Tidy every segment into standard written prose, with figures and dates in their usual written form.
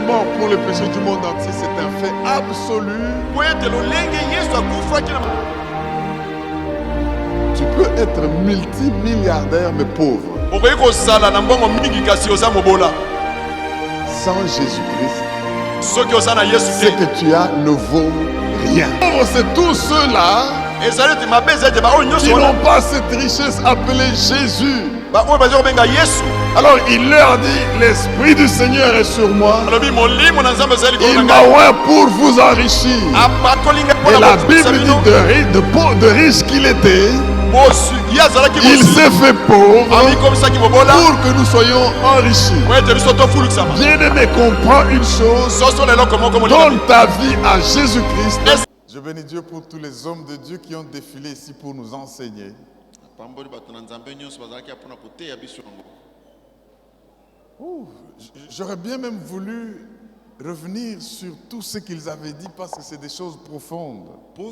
mort pour le péché du monde entier, c'est un fait absolu. Tu peux être multimilliardaire mais pauvre. Sans Jésus-Christ, ce que tu as ne vaut rien. C'est tous ceux-là qui n'ont pas cette richesse appelée Jésus. Alors il leur dit, l'Esprit du Seigneur est sur moi. Il m'a oint pour vous enrichir. Et la Bible dit de riche qu'il était, il s'est fait pauvre pour que nous soyons enrichis. Bien-aimé, comprends une chose, donne ta vie à Jésus-Christ. Je bénis Dieu pour tous les hommes de Dieu qui ont défilé ici pour nous enseigner. J'aurais bien même voulu revenir sur tout ce qu'ils avaient dit parce que c'est des choses profondes. Vous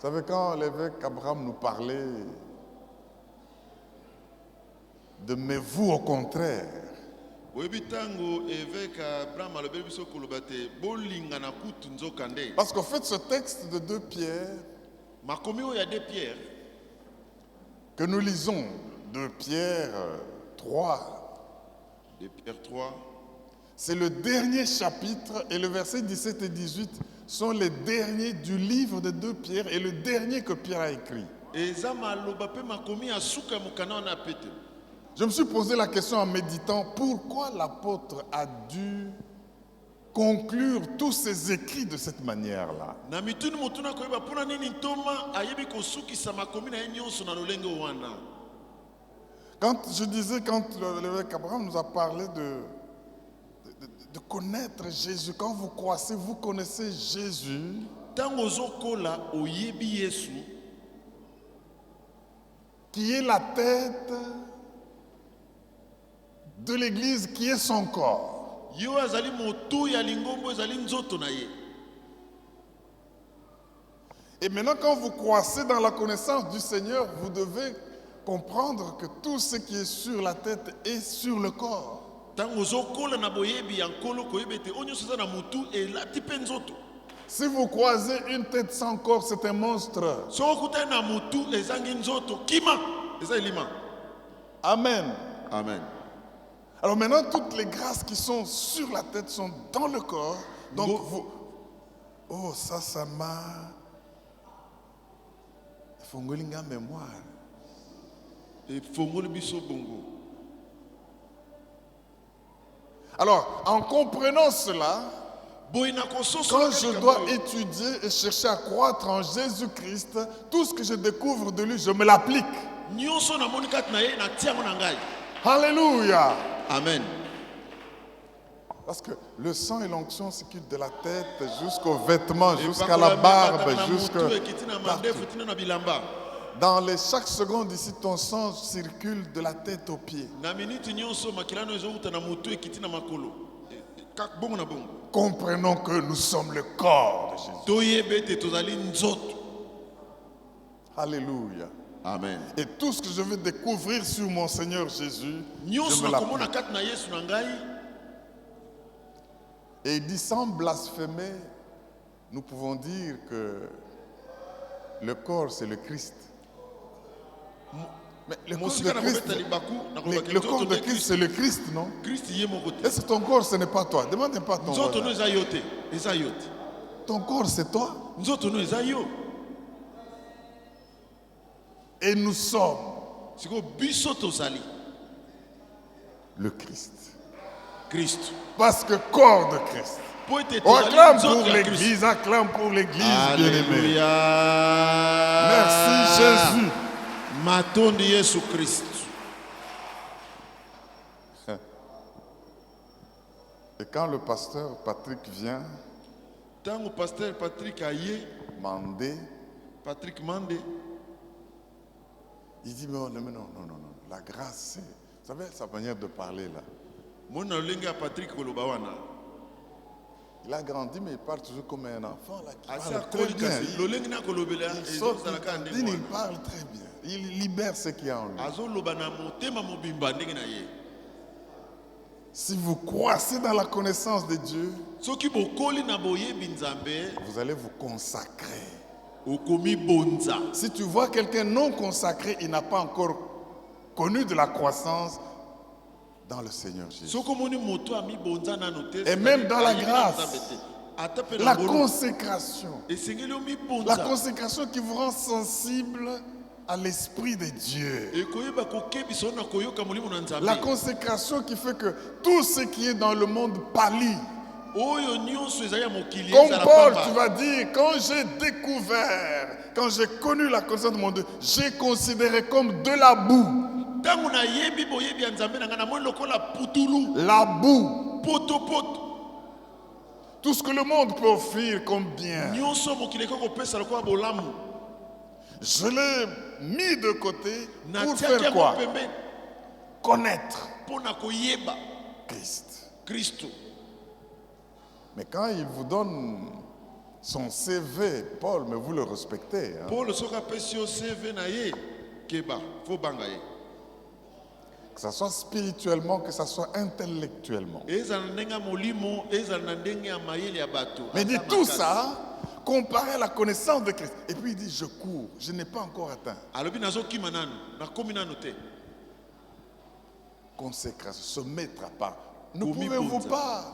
savez, quand l'évêque Abraham nous parlait de mais vous au contraire, parce qu'en fait ce texte de 2 Pierre que nous lisons, 2 Pierre 3, c'est le dernier chapitre et le verset 17 et 18 sont les derniers du livre de 2 Pierre et le dernier que Pierre a écrit. Je me suis posé la question en méditant, pourquoi l'apôtre a dû conclure tous ses écrits de cette manière-là? Quand je disais, quand l'évêque Abraham nous a parlé de connaître Jésus, quand vous croissez, vous connaissez Jésus, qui est la tête de l'Église, qui est son corps. Et maintenant, quand vous croissez dans la connaissance du Seigneur, vous devez comprendre que tout ce qui est sur la tête est sur le corps. Si vous croisez une tête sans corps, c'est un monstre. Amen. Amen. Alors maintenant, toutes les grâces qui sont sur la tête sont dans le corps. Donc vous... Oh, ça m'a... Fongolinga mémoire. Et Fongoli biso bongo. Alors, en comprenant cela, quand je dois étudier et chercher à croître en Jésus-Christ, tout ce que je découvre de lui, je me l'applique. Alléluia. Amen. Parce que le sang et l'onction circulent de la tête jusqu'aux vêtements, jusqu'à la barbe, jusqu'à... Dans chaque seconde ici, ton sang circule de la tête aux pieds. Comprenons que nous sommes le corps de Jésus. Alléluia. Amen. Et tout ce que je veux découvrir sur mon Seigneur Jésus, je me l'applique. Et il dit, sans blasphémer, nous pouvons dire que le corps, c'est le Christ. Mais le corps de Christ, c'est le Christ, non? Est-ce que ton corps, ce n'est pas toi? Demande pas ton corps. Ton corps, c'est toi. Et nous sommes le Christ. Parce que corps de Christ. On acclame pour l'Église, acclame pour l'Église, bien-aimé. Merci Jésus. Matondi Yesu Christ. Et quand le pasteur Patrick vient, Tango pasteur Patrick Aye, Mandé, Patrick Mandé, il dit non, la grâce, c'est, vous savez sa manière de parler là. Mona lenga Patrick Kolobawana. Il a grandi, mais il parle toujours comme un enfant là, qui Asi parle très akoli bien. kasi lolenge na kolobela Il saute, ezozalaka il ndenge il parle très bien. Il libère ce qu'il y a en lui. azoloba na motema mobimba ndenge na ye. Si vous croissez dans la connaissance de Dieu, Soki bokoli na boyebi Nzambe vous allez vous consacrer. okomi bonza. Si tu vois quelqu'un non consacré, il n'a pas encore connu de la croissance dans le Seigneur Jésus. Soko moni moto ami bonza nano te. Et même dans la grâce, Atape la na bolo. consécration. Esengeli omi La bonza. consécration qui vous rend sensible à l'Esprit de Dieu. Ekoyeba kokebiso na koyoka molimo na Nzambe. La consécration qui fait que tout ce qui est dans le monde pâlit. Oyo nyonso ezali ya mokili Comme ezala Paul, pamba. tu vas dire, quand j'ai découvert, quand j'ai connu la connaissance de mon Dieu, j'ai considéré comme de la boue. Tango na yebi boyebi ya Nzambe na ngana mo lokola putulu. La boue. Poto poto. Tout ce que le monde peut offrir comme bien. Nyonso mokili ko pesa lokola bolamu. Je l'ai mis de côté Na pour tiaki faire quoi? pembe Connaître pona koyeba Christ. Kristo. Mais quand il vous donne son CV, Paul, mais vous le respectez. Hein? Paul soka pesio CV na ye keba fo banga ye. Que ce soit spirituellement, que ce soit intellectuellement. Ezala ndenga molimo ezala na ndenge ya mayele ya bato. Mais dit Ata tout makasi. ça comparé à la connaissance de Christ. Et puis il dit, je cours, je n'ai pas encore atteint. Alobi nazokima nanu nakomi nanu te. Consécration, se mettre à part. Ne Komi pouvez-vous bonza. pas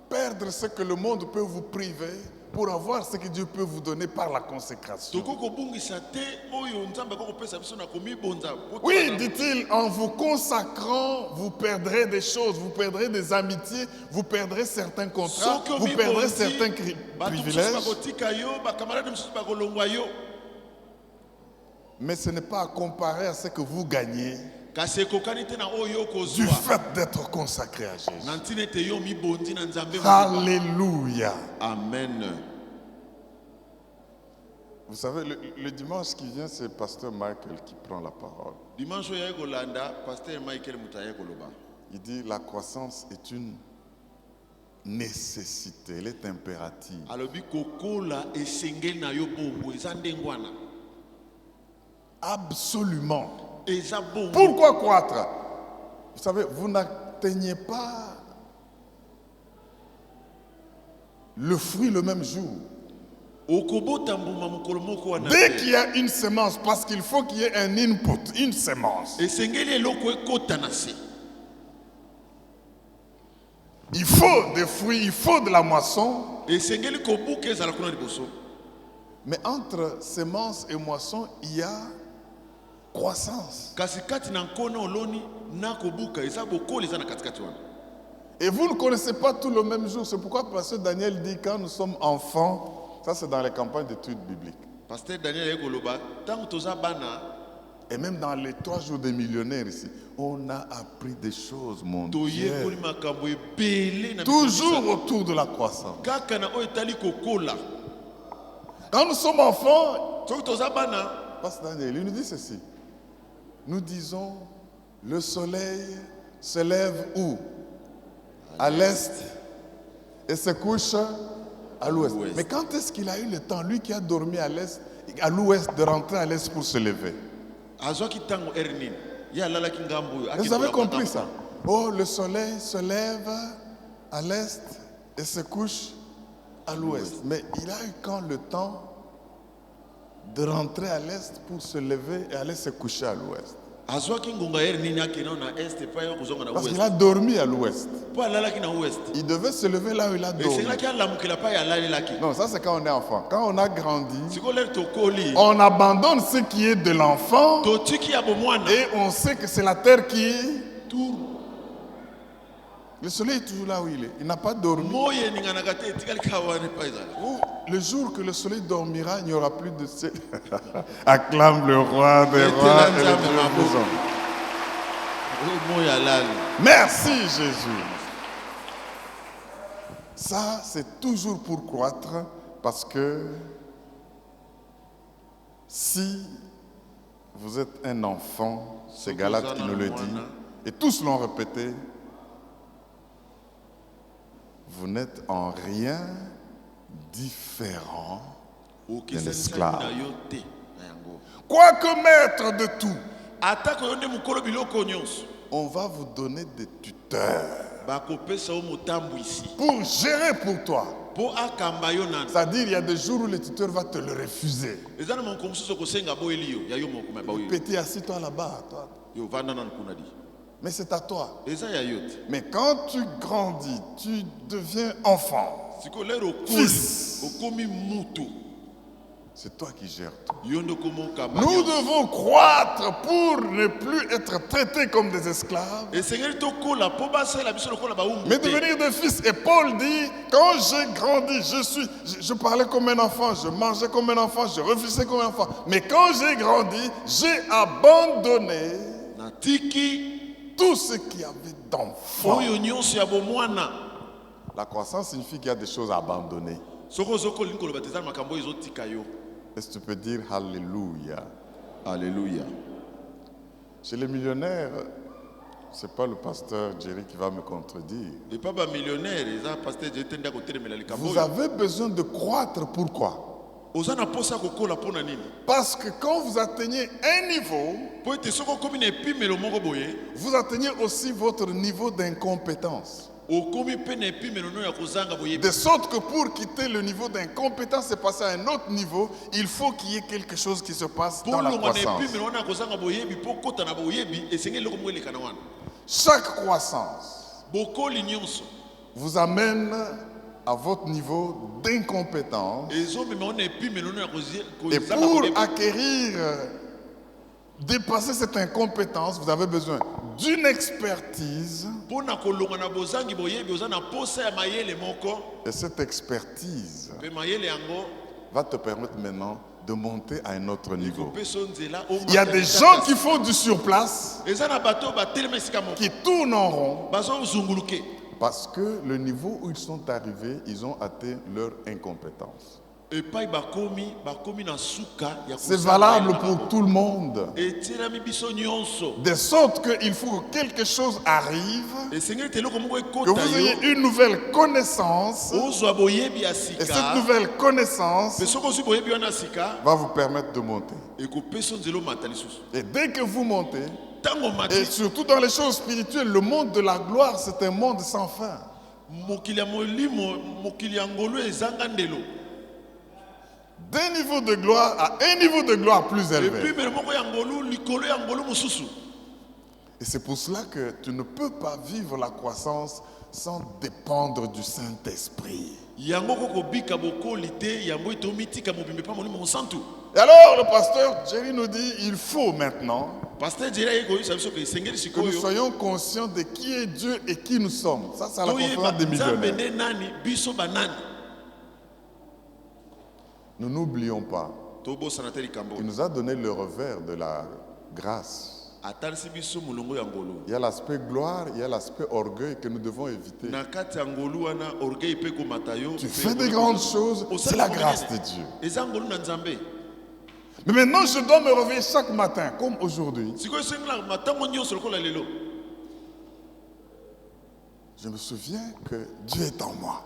perdre ce que le monde peut vous priver pour avoir ce que Dieu peut vous donner par la consécration? Toko kobungisa te oyo Nzambe ko pesa biso na komi bonza. Oui, dit-il, en vous consacrant, vous perdrez des choses, vous perdrez des amitiés, vous perdrez certains contrats, Soki vous omi perdrez bonzi, certains bato mosusu privilèges. bakotika yo bakamarade mosusu bakolongwa yo. Mais ce n'est pas à comparer à ce que vous gagnez Kasi ekokani te na oyo du kozwa. fait d'être consacré à Jésus. Na ntina ete yo mibondi na Nzambe. Alléluia. Amen. Vous savez, le dimanche qui vient, c'est Pasteur Michael qui prend la parole. Dimanche oyo kolanda Pasteur Michael Mutaye koloba. Il dit la croissance est une nécessité, elle est impérative. Alobi kokola esengeli na yo bongo eza ndengwana. Absolument. Eza bongo. Pourquoi croître? Vous savez, vous n'atteignez pas le fruit le même jour. Okobota mbuma mokolo moko wana. Dès qu'il y a une semence, parce qu'il faut qu'il y ait un input, une semence. Esengeli eloko ekota na se. Il faut des fruits, il faut de la moisson. Esengeli kobuka ezala kuna liboso. Mais entre semence et moisson, il y a croissance. Kasi kati na nkona oloni na kobuka eza bokoli eza na katikati wana. Et vous ne connaissez pas tout le même jour. C'est pourquoi Pasteur Daniel dit quand nous sommes enfants, ça c'est dans les campagnes d'études bibliques. Pasteur Daniel ekoloba tango toza bana Et même dans les 3 jours des millionnaires ici, on a appris des choses, mon Dieu. toyekoli makambo ebele na Toujours autour de la croissance. kaka na oyo etali kokola. Quand nous sommes enfants, Soki toza bana Pasteur Daniel, il nous dit ceci. Nous disons, le soleil se lève où? À l'est et se couche à l'ouest. Ouest. Mais quand est-ce qu'il a eu le temps, lui qui a dormi à l'est, à l'ouest, de rentrer à l'est pour se lever? azwaki tango ernine ye alalaki ngambo oyo Vous avez akendolaka compris ngambo. ça? Oh, le soleil se lève à l'est et se couche à l'ouest. Mais il a eu quand le temps de rentrer à l'est pour se lever et aller se coucher à l'ouest? azwaki ngonga ernine akenda na este pa ya kozonga na Parce ouest qu'il a dormi à l'ouest. po alalaki na ouest Il devait se lever là où il a dormi. esengelaki alamukela pa ya alalelaki. Non, ça c'est quand on est enfant. Quand on a grandi, sikoyo lere tokoli on abandonne ce qui est de l'enfant totiki ya bomwana et on sait que c'est la terre qui... tour Le soleil est toujours là où il est. Il n'a pas dormi. moyi eninganaka te etikali ka wana epa ezala. Le jour que le soleil dormira, il n'y aura plus de ciel. Acclame le roi des rois et le Dieu des hommes. Oyo moyi alali. Merci Jésus. Ça, c'est toujours pour croître parce que si vous êtes un enfant, c'est Galate qui nous le dit, et tous l'ont répété, vous n'êtes en rien différent d'un esclave. Quoique maître de tout, on va vous donner des tuteurs pour gérer pour toi. C'est-à-dire, il y a des jours où le tuteur va te le refuser. Petit, assis-toi là-bas. Toi. Mais c'est à toi. Mais quand tu grandis, tu deviens enfant, fils, c'est toi qui gères tout. Nous devons croître pour ne plus être traités comme des esclaves, mais devenir des fils. Et Paul dit, quand j'ai grandi, je parlais comme un enfant, je mangeais comme un enfant, je réfléchissais comme un enfant. Mais quand j'ai grandi, j'ai abandonné tout ce qu'il y avait d'enfant. La croissance signifie qu'il y a des choses à abandonner. Est-ce que tu peux dire Alléluia? Alléluia. Chez les millionnaires, ce n'est pas le pasteur Jerry qui va me contredire. Vous avez besoin de croître. Pourquoi? Parce que quand vous atteignez un niveau, vous atteignez aussi votre niveau d'incompétence. De sorte que pour quitter le niveau d'incompétence et passer à un autre niveau, il faut qu'il y ait quelque chose qui se passe dans la croissance. Chaque croissance vous amène à votre niveau d'incompétence. Et pour acquérir, dépasser cette incompétence, vous avez besoin d'une expertise. Et cette expertise va te permettre maintenant de monter à un autre niveau. Il y a des gens qui font du surplace, qui tournent en rond, parce que le niveau où ils sont arrivés, ils ont atteint leur incompétence. C'est valable pour tout le monde. De sorte qu'il faut que quelque chose arrive, que vous ayez une nouvelle connaissance. Et cette nouvelle connaissance va vous permettre de monter. Et dès que vous montez, et surtout dans les choses spirituelles, le monde de la gloire, c'est un monde sans fin. D'un niveau de gloire à un niveau de gloire plus élevé. Et c'est pour cela que tu ne peux pas vivre la croissance sans dépendre du Saint-Esprit. Et alors le pasteur Jerry nous dit, il faut maintenant que nous soyons conscients de qui est Dieu et qui nous sommes. Ça, c'est la conférence des millionnaires. Nous n'oublions pas. Il nous a donné le revers de la grâce. Il y a l'aspect gloire, il y a l'aspect orgueil que nous devons éviter. Tu fais de grandes choses, c'est la grâce de Dieu. Mais maintenant, je dois me réveiller chaque matin, comme aujourd'hui. Je me souviens que Dieu est en moi.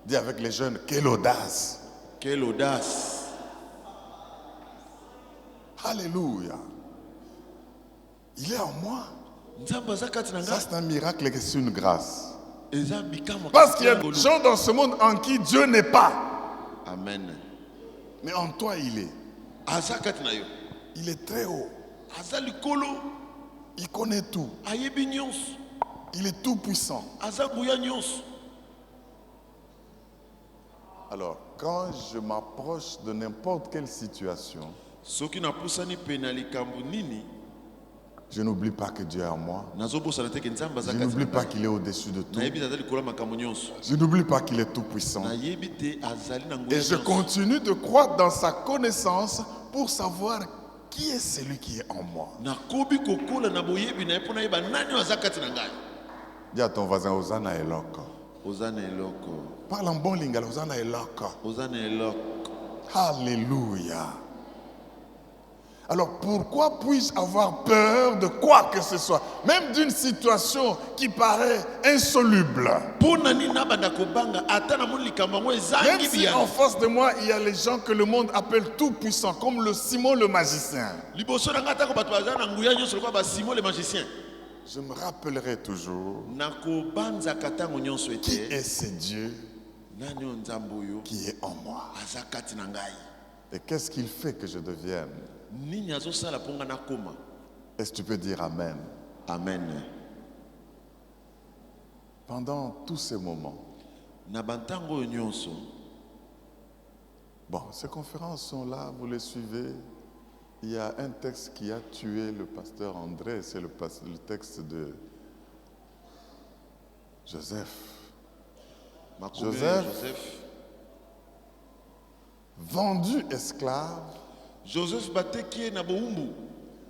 Dis avec les jeunes, quelle audace. Quelle audace. Alléluia. Il est en moi. Ça, c'est un miracle et c'est une grâce. Parce qu'il y a des gens dans ce monde en qui Dieu n'est pas. Amen. Mais en toi, il est. Il est très haut. Il connaît tout. Il est tout puissant. Alors, quand je m'approche de n'importe quelle situation, je n'oublie pas que Dieu est en moi. Je n'oublie pas qu'il est au-dessus de tout. Je n'oublie pas qu'il est tout puissant. Et je continue de croître dans sa connaissance pour savoir qui est celui qui est en moi. Dis à ton voisin, Hosanna Eloko. Hosanna Eloko. Parle en bon lingala, Hosanna Eloko. Hosanna Eloko. Alléluia. Alors pourquoi puis-je avoir peur de quoi que ce soit, même d'une situation qui paraît insoluble? Même si en face de moi il y a les gens que le monde appelle tout puissants, comme le Simon le magicien. Je me rappellerai toujours qui est ce Dieu qui est en moi. Et qu'est-ce qu'il fait que je devienne? Est-ce que tu peux dire Amen? Amen. Pendant tous ces moments, bon, ces conférences sont là, vous les suivez. Il y a un texte qui a tué le pasteur André, c'est le texte de Joseph. Joseph, vendu esclave, Joseph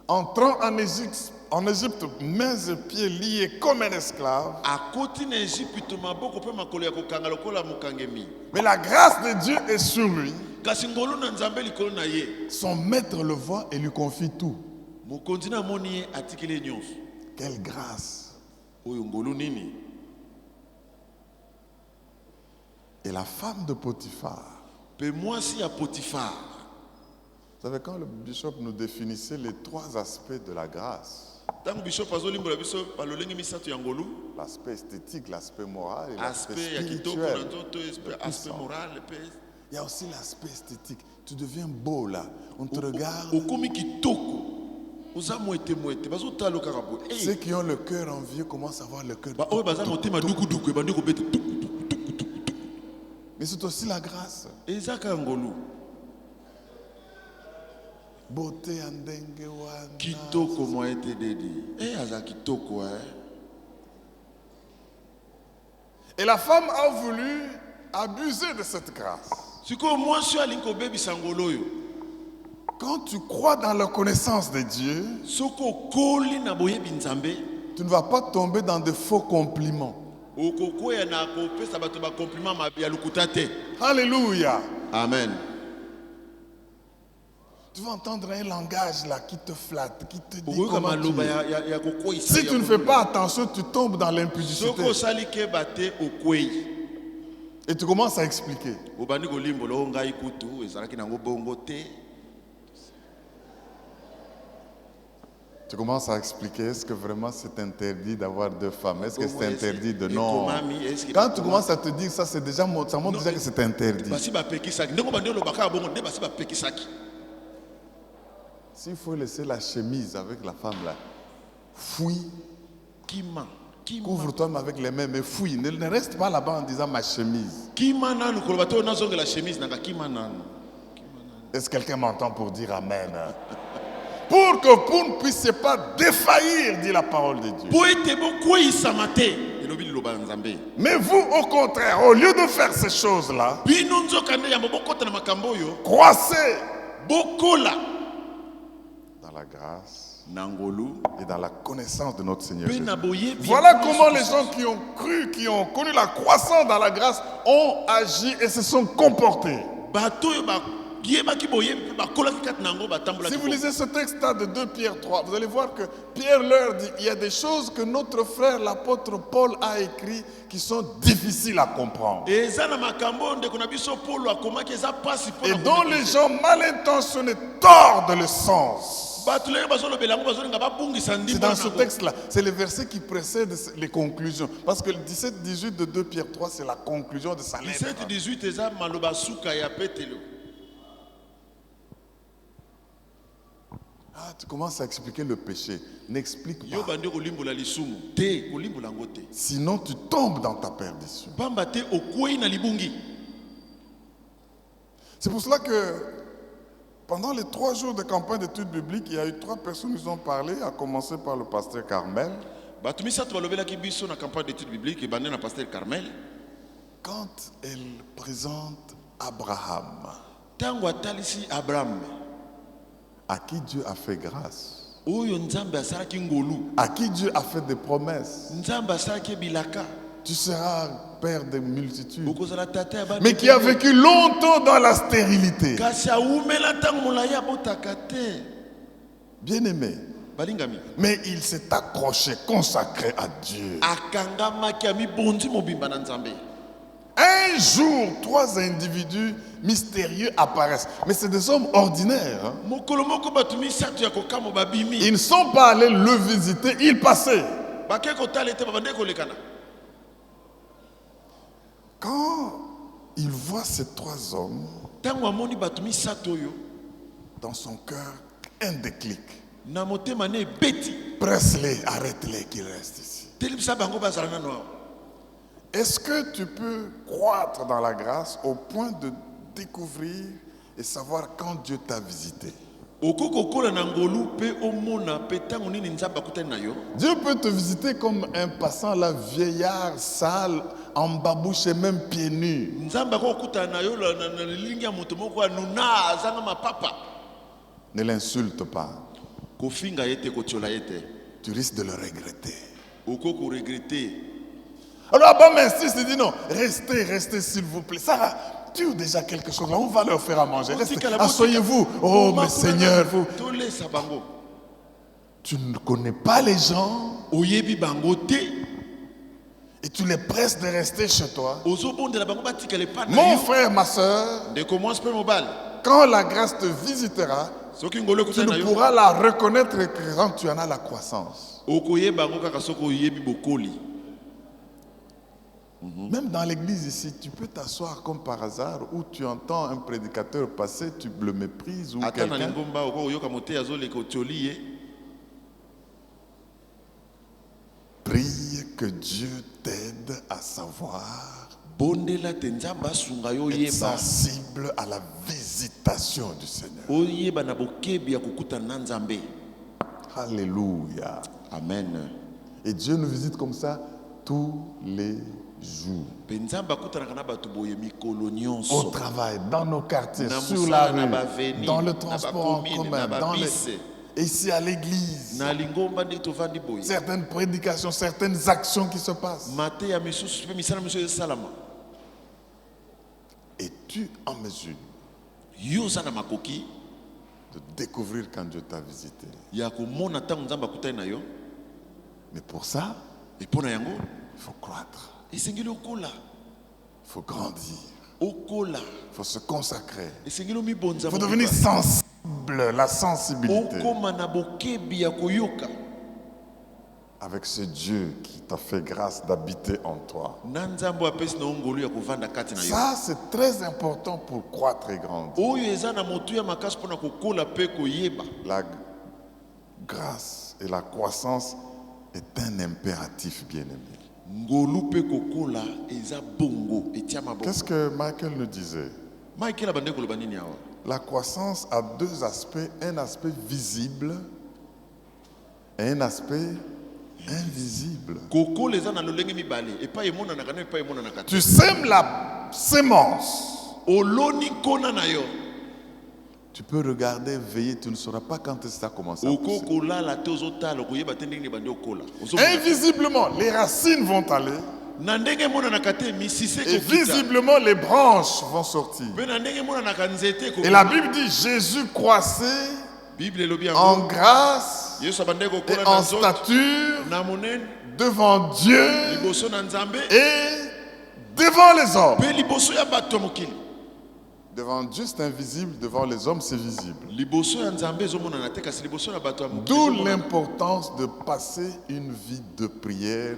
entrant en Égypte, mains et pieds liés comme un esclave. Mais la grâce de Dieu est sur lui. Son maître le voit et lui confie tout. Quelle grâce! Et la femme de Potiphar. Vous savez, quand le bishop nous définissait les trois aspects de la grâce, l'aspect esthétique, l'aspect moral et l'aspect spirituel, il y a aussi l'aspect esthétique. Tu deviens beau là, on te regarde. Ceux qui ont le cœur envieux commencent à avoir le cœur. Mais c'est aussi la grâce. Beauté en dengue wana. Kitoko moi été dédi. Aza kitoko Et la femme a voulu abuser de cette grâce. Quand tu crois dans la connaissance de Dieu, tu ne vas pas tomber dans de faux compliments. Alléluia. Amen. Tu vas entendre un langage là qui te flatte, qui te dit comment tu es. Si tu ne fais pas attention, tu tombes dans l'impudicité. Et tu commences à expliquer. Tu commences à expliquer, est-ce que vraiment c'est interdit d'avoir deux femmes? Est-ce que c'est interdit de non? Quand tu commences à te dire ça, c'est déjà, ça montre déjà que c'est interdit. S'il faut laisser la chemise avec la femme là, fouille. Couvre-toi avec les mains, mais fouille. Ne reste pas là-bas en disant ma chemise. Est-ce que quelqu'un m'entend pour dire Amen? Pour que vous ne puissiez pas défaillir, dit la parole de Dieu. Mais vous, au contraire, au lieu de faire ces choses-là, croissez dans la grâce et dans la connaissance de notre Seigneur Jésus. Voilà comment les gens qui ont cru, qui ont connu la croissance dans la grâce, ont agi et se sont comportés. Si vous lisez ce texte-là de 2 Pierre 3, vous allez voir que Pierre leur dit, il y a des choses que notre frère l'apôtre Paul a écrit qui sont difficiles à comprendre. Et dont les gens mal intentionnés tordent le sens. C'est dans ce texte-là, c'est le verset qui précède les conclusions. Parce que le 17-18 de 2 Pierre 3, c'est la conclusion de sa lettre. 17-18, ah, tu commences à expliquer le péché. N'explique pas. Sinon, tu tombes dans ta perdition. C'est pour cela que pendant les 3 jours de campagne d'études bibliques, il y a eu 3 personnes qui nous ont parlé, à commencer par le pasteur Carmel. Quand elle présente Abraham, à qui Dieu a fait grâce, à qui Dieu a fait des promesses, tu seras père de multitudes, mais qui a vécu longtemps dans la stérilité. Bien-aimé. balingami Mais il s'est accroché, consacré à Dieu. akangamaki amibondi mobimba na Nzambe. Un jour, 3 individus mystérieux apparaissent. Mais c'est des hommes ordinaires. Hein. Mokolo moko bato misato ya kokamo babimi Ils ne sont pas allés le visiter, ils passaient. bake kotala ete babande kolekana. Quand il voit ces 3 hommes, Ntango amoni bato misato oyo dans son cœur, un déclic. na motema ne ebeti Presse-les, arrête-les qu'ils restent ici. telebisa bango bazala nano awa. Est-ce que tu peux croître dans la grâce au point de découvrir et savoir quand Dieu t'a visité? Okokokola na ngolu pe omona pe ntango nini Nzambe akutani na yo. Dieu peut te visiter comme un passant, la vieillard, sale, embabouché, même pieds nus. Nzambe akokutana na yo na lilingi ya moto moko anuna azanga mapapa. Ne l'insulte pas. Kofinga yete kotiola yete. Tu risques de le regretter. Okoko regretter. Alors Abraham insiste, il dit non, restez s'il vous plaît. Sarah, tu as déjà quelque chose là, on va leur faire à manger. Restez, asseyez-vous. Oh mais Seigneur, vous, tu ne connais pas les gens oyebi bango te et tu les presses de rester chez toi. ozobondela bango batikale pa na Mon yo. frère, ma soeur, De commence pe mobile. quand la grâce te visitera, Soki ngolo tu ekutani na ne yo pourras la reconnaître que quand tu en as la croissance. okoyeba bango kaka soki oyebi bokoli. Même dans l'église ici, tu peux t'asseoir comme par hasard où tu entends un prédicateur passer, tu le méprises ou Ata na quelqu'un. lingomba okoyoka mote azoleka otioli ye. Prie que Dieu t'aide à savoir, Bondela te Nzambe asunga yo être yeba. sensible à la visitation du Seigneur. Oyeba na bokebi ya kokutana na Nzambe. Alléluia. Amen. Et Dieu nous visite comme ça tous les jours. Pe Nzambe akutanaka na bato boye mikolo Au nyonso. travail, dans nos quartiers, Na sur la musala, na rue, baveni, dans le na transport en bakomine, commun, na dans les... babise. ici à l'église. Na lingomba nde tovandi boye. Certaines prédications, certaines actions qui se passent. Mate ya misusu pe misala misusu esalama. Es-tu en mesure Yo oza na makoki de découvrir quand Dieu t'a visité? ya komona ntango Nzambe akutani na yo. Mais pour ça, Epo na yango il faut croître, esengeli okola. il faut grandir, Okola. il faut se consacrer. Esengeli omibonza Il faut devenir sensible, la sensibilité okoma na bokebi ya koyoka. avec ce Dieu qui t'a fait grâce d'habiter en toi. Na Nzambe apesi na ngolu ya kovanda kati na yo. Ça, c'est très important pour croître et grandir. Oyo eza na motu ya makasi mpona kokola pe koyeba. La grâce et la croissance est un impératif, bien-aimé. Ngolu pe kokola eza bongo etia maboko. Qu'est-ce que Michael nous disait? Michael abande koloba nini awa? La croissance a 2 aspects, un aspect visible et un aspect invisible. Kokola eza na lolenge mibale epai emonanaka na epai emonanaka te. Tu sèmes la sémence. Oloni kona na yo. Tu peux regarder, veiller, tu ne sauras pas quand ça a commencé à pousser. Okokolala te ozotala koyeba te ndenge bande okola. Ozomona. Invisiblement, les racines vont aller Na ndenge emonanaka te misise et kokita. visiblement, les branches vont sortir. Pe na ndenge emonanaka nzete Et la kokita. Bible dit, Jésus croissait Bible elobi yango. en grâce Yesu abande et kokola en na nzoto. stature Na monene devant Dieu liboso na Nzambe et devant les hommes. pe liboso ya bato ya mokili. Devant Dieu, c'est invisible, devant les hommes, c'est visible. Liboso ya Nzambe ezomonana te kasi liboso ya bato ya mokili. D'où ezomonana. l'importance de passer une vie de prière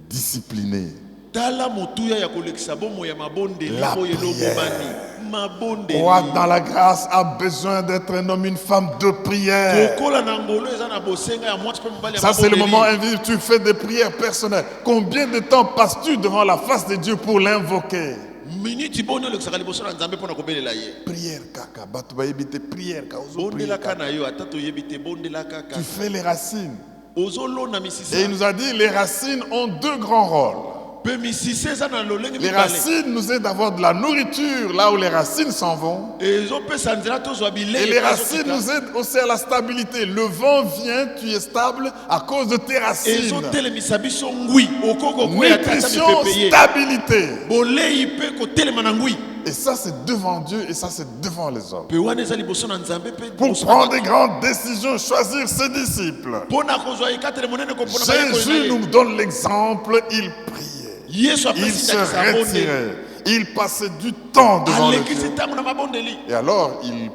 disciplinée. Tala motuya ya kolekisa bomo ya mabondeli La oyo prière. elobomani. Mabondeli. Croître dans la grâce a besoin d'être un homme, une femme de prière. Kokola na ngolo eza na bosenga ya mwasi pe mobali ya Ça, c'est le mabondeli. moment invisible. Tu fais des prières personnelles. Combien de temps passes-tu devant la face de Dieu pour l'invoquer? Miniti boni olekisaka liboso na Nzambe mpona kobelela ye. Prière, kaka. Bato bayebi te prière, ka. Ozo prier, Bondelaka kaka. na yo ata toyebi te bondelaka kaka. Tu fais les racines. Ozolona Et misisa. il nous a dit, les racines ont 2 grands rôles. Pe misisa eza na lolenge Les mibale. racines nous aident d'avoir de la nourriture là où les racines s'en vont. Ezopesa nzela tozwa Et bilei. les racines nous aident aussi à la stabilité. Le vent vient, tu es stable à cause de tes racines. Ezotelemisa biso ngwi. Okoko kwea kata Nutrition, mipepe ye. stabilité. Bolei pe kotelema na ngwi. Et ça, c'est devant Dieu et ça, c'est devant les hommes. Pe wana eza liboso na Nzambe pe Pour liboso na prendre bato. des grandes décisions, choisir ses disciples. Mpona kozwa ekatele monene kompona bayekoli na Jésus ye. nous donne l'exemple, il priait, Yesu il apesi se ndakisa bondeli. retirait, il passait du temps devant le alekisi Dieu. ntango na mabondeli. Et alors, il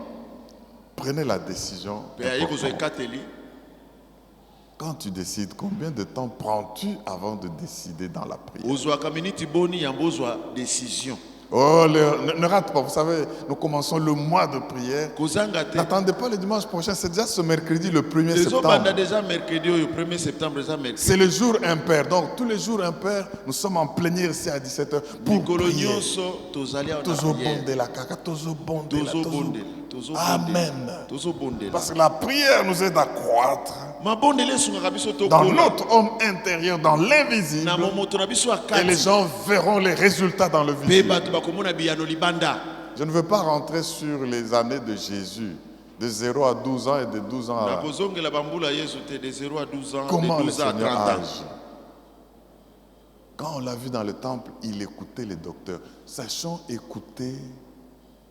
prenait la décision. Pe aye kozwa importante. ekateli. Quand tu décides, combien de temps prends-tu avant de décider dans la prière? ozwaka miniti boni yango ozwa décision. Oh, ne rate pas, vous savez, nous commençons le mois de prière. Kozanga te. N'attendez pas le dimanche prochain, c'est déjà ce mercredi, le 1er ezobanda septembre. déjà mercredi oyo 1er septembre eza mercredi. C'est le jour impair. Donc, tous les jours impairs, nous sommes en plénière ici à 17h pour mikolo prier. nyonso tozali awa na Tozo prière. bondela kaka, tozo bondela, Tozobondela, tozo- tozobondela, Amen. tozobondela. Parce que la prière nous aide à croître mabondeli esungaka biso dans tokola notre homme intérieur, dans l'invisible. na momoto na biso ya Et les kati gens verront les résultats dans le mpe visible. bato bakomona biyano libanda. Je ne veux pas rentrer sur les années de Jésus, de 0 à 12 ans et de 12 ans à... nakozongela bambula yesu te de 0 à 12 ans, Comment de le 12 ans à 30 Seigneur ans. agit. Quand on l'a vu dans le temple, il écoutait les docteurs. Sachons écouter.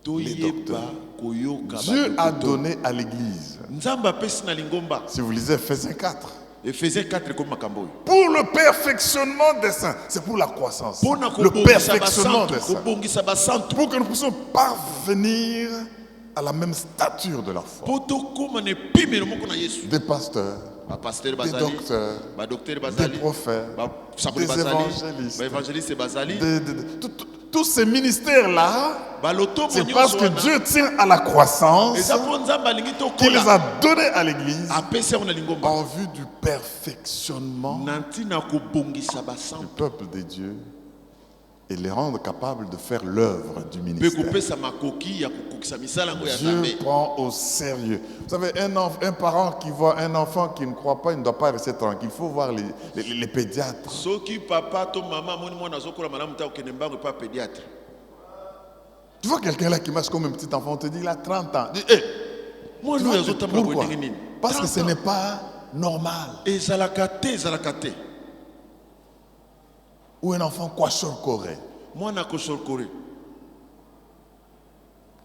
toyeba koyoka Dieu a bato. donné à l'église. nzambe apesi na lingomba. Si vous lisez Ephésiens 4, Ephésiens 4 comme makambo oyo. pour le perfectionnement des saints, c'est pour la croissance. mpona Le kobongisa perfectionnement basantu des saints. kobongisa basantu Pour que nous puissions parvenir à la même stature de la foi. mpo tokóma na epimelo moko na yesu. Des pasteurs, bapasteur des bazali docteurs, badoktere des bazali prophètes, basakoli des bazali évangélistes, baévangéliste bazali tous ces ministères-là, balotomo c'est parce nyonso que wana Dieu tient à la croissance eza mpo nzambe alingi qu'il les tokola a donnés à l'église apesi yango na lingomba en vue du perfectionnement na ntina kobongisa du basantu peuple de Dieu et les rendre capables de faire l'œuvre du mpe ministère. kopesa makoki ya kokokisa misala yango ya Dieu nzambe. prend au sérieux. Vous savez, un parent qui voit un enfant qui ne croit pas, il ne doit pas rester tranquille. Il faut voir les pédiatres. soki papa to mama amoni mwana azokola malamu ta okende mbango epa pédiatre. Tu vois quelqu'un là qui marche comme un petit enfant, on te dit il a 30 ans. Dis, hey, mwana tu oyo vois, azotambola pourquoi? boye ndenge nini? Parce que 30 ce ans. n'est pas normal. ezalaka te ezalaka te Ou un enfant kwashorkore. mwana akosorkore.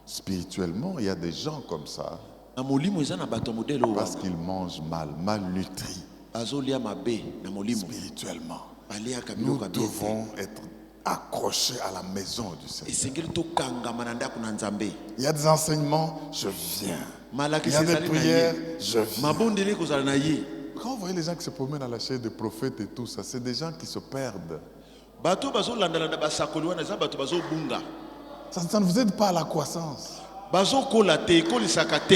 Spirituellement, il y a des gens comme ça na molimo eza na bato ya modele oyo parce qu'ils mangent mal, malnutris. bazolia mabe na molimo Spirituellement, baliaka nous biloko ya bien te. devons être accrochés à la maison du Seigneur. esengeli tokangama na ndako na nzambe. Il y a des enseignements, je viens. Il malakisi y a des ezali na prières, ye je viens. mabondeli ekozala na ye. Quand vous voyez les gens qui se promènent à la chaise des prophètes et tout ça, c'est des gens qui se perdent. bato bazolandalanda basakoli wana eza bato bazobunga Ça ne vous aide pas à la croissance. bazokola te ekolisaka te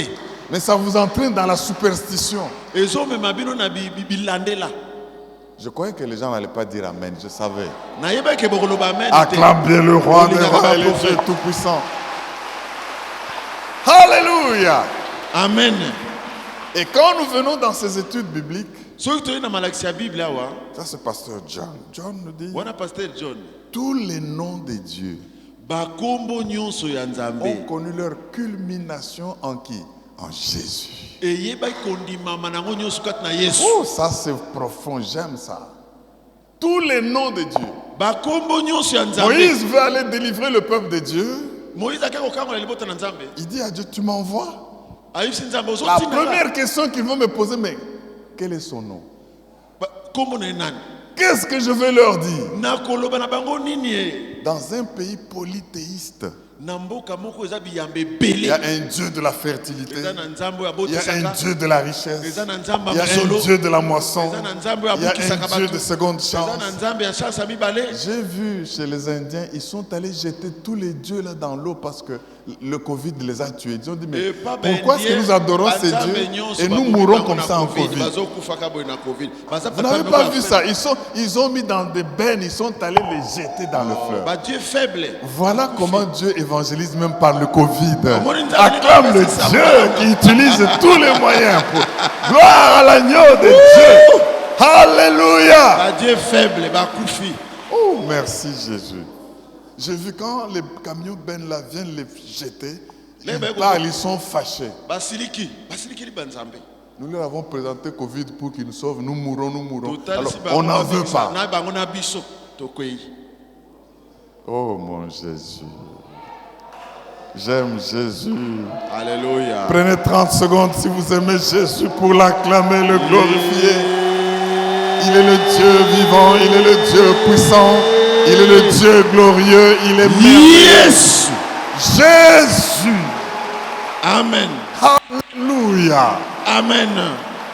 Mais ça vous entraîne dans la superstition. ezomema bino na bilandela. Je croyais que les gens n'allaient pas dire Amen, je savais. nayebaki bokoloba amen te. Acclame bien le roi des rois et le Dieu tout-puissant. Alléluia. Amen. Et quand nous venons dans ces études bibliques, soki toyei na malakisi ya bible awa ça c'est pasteur John. John nous dit, wana paster john tous les noms de Dieu bakombo nyonso ya ont nzambe connu leur culmination en qui? En Jésus. eyebaki kondimama nango nyonso kati na yesu. Oh, ça c'est profond, j'aime ça. Tous les noms de Dieu. bakombo nyonso ya nzambe. Moïse veut aller délivrer le peuple de Dieu. moïse akei kokangola libota na nzambe Il dit à Dieu, tu m'envoies? ayebisi nzambe La ozotinda première question qu'ils vont me poser, mais quel est son nom? kombo na ye nani Qu'est-ce que je vais leur dire? nakoloba na bango nini ye. Dans un pays polythéiste, na mboka moko eza biyambe il y a ebele un Dieu de la fertilité, eza na nzambe oyo il y a un abotisaka Dieu de la richesse, eza na nzambe il y ya a mosolo un Dieu de la moisson, eza na nzambe oyo il y a abukisaka un Dieu bato de seconde eza chance. na nzambe ya chance ya mibale. J'ai vu chez les Indiens, ils sont allés jeter tous les dieux là dans l'eau parce que le Covid les a tués. Ils ont dit, mais pourquoi est-ce que nous adorons ces dieux et nous mourons comme ça en Covid? Vous n'avez pas vu ça? Ils ont mis dans des bennes, ils sont allés les jeter dans le fleuve. Dieu faible. Voilà comment Dieu évangélise même par le Covid. Acclame le Dieu qui utilise tous les moyens pour... Gloire à l'agneau de Dieu. Alléluia. Dieu faible, bakufi. Oh, merci Jésus. J'ai vu quand les camions Ben là viennent les jeter, ils parlent, ils sont fâchés. Basiliki li banzambe. Nous leur avons présenté Covid pour qu'ils nous sauvent. Nous mourons, nous mourons. Total, Alors, si on n'en veut pas. Na bango na biso tokwei. Oh mon Jésus. J'aime Jésus. Alléluia. Prenez 30 secondes si vous aimez Jésus pour l'acclamer, le glorifier. Il est le Dieu vivant, il est le Dieu puissant, il est le Dieu glorieux, il est merveilleux. Yes. Jésus. Amen. Alléluia. Amen.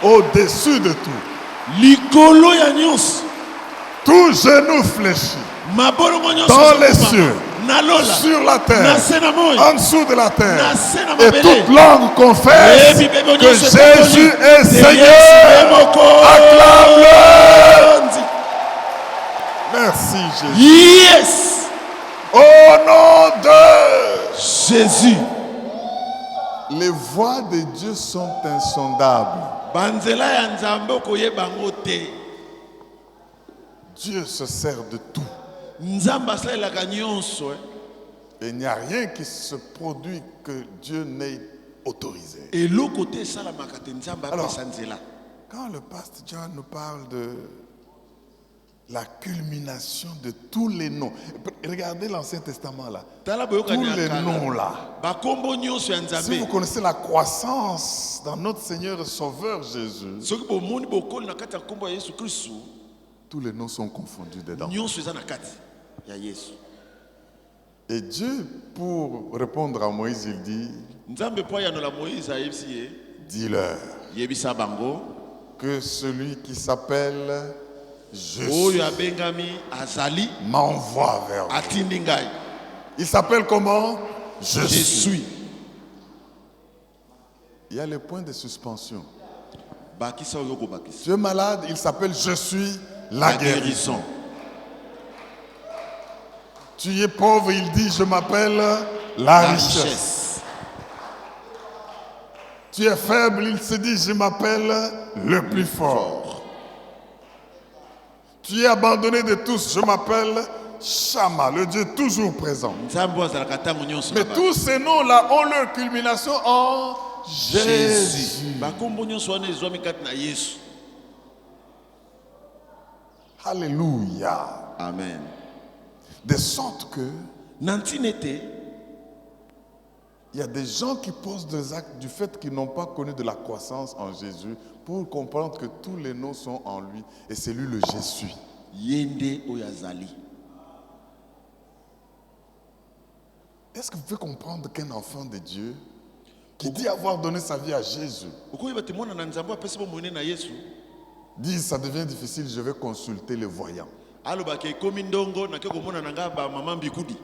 Au-dessus de tout. Likolo ya nyonso. Tout genou fléchit. Mabolongo nyonso. Dans les cieux. Nalola. Sur la terre. En dessous de la terre. Na Et toute langue confesse que Jésus est Seigneur. Acclame-le. Merci Jésus. Yes. Au nom de Jésus. Les voies de Dieu sont insondables. Banzela ya nzambe okoyeba ngo te. Dieu se sert de tout. Nzambe asalelaka nyonso. Et il n'y a rien qui se produit que Dieu n'ait autorisé. Eloko te esalamaka te nzambe Alors, apesa nzela. quand le pasteur John nous parle de la culmination de tous les noms, regardez l'Ancien Testament là, tous les noms là. Bakombo nyonso ya Si nzambe. vous connaissez la croissance dans notre Seigneur et Sauveur Jésus, Soki bomoni bokoli na kati ya kombo ya Yesu Kristo, tous les noms sont confondus dedans. nyonso eza na kati ya Yesu. Et Dieu, pour répondre à Moïse, il dit, Nzambe po yanola Moïse ayebisi ye, dis-leur yebisa bango, que celui qui s'appelle Je oyo suis abengami azali m'envoie vers vous. atindi ngai. Il s'appelle comment? Je Je suis. suis. Il y a le point de suspension. Bakisa oyo kobakisa. Tu es malade, il s'appelle Je suis la guérison. Tu es pauvre, il dit je m'appelle la richesse. Tu es faible, il se dit je m'appelle le plus fort. Tu es abandonné de tous, je m'appelle Shama, le Dieu toujours présent. Nzambe azalaka tango nyonso. Mais tous ces noms-là ont leur culmination en Jésus. Bakombo nyonso wana ezwami kati na Yesu. Alléluia. Amen. De sorte que Nantinete, il y a des gens qui posent des actes du fait qu'ils n'ont pas connu de la croissance en Jésus pour comprendre que tous les noms sont en lui et c'est lui le Jésus. yende oyazali. Est-ce que vous pouvez comprendre qu'un enfant de Dieu qui dit avoir donné sa vie à Jésus Okoyeba te mwana na Nzambe apesi bomone na Yesu. dit ça devient difficile, je vais consulter les voyants. Alobaka ekomi ndongo na ke komona na nga ba mama mbikudi.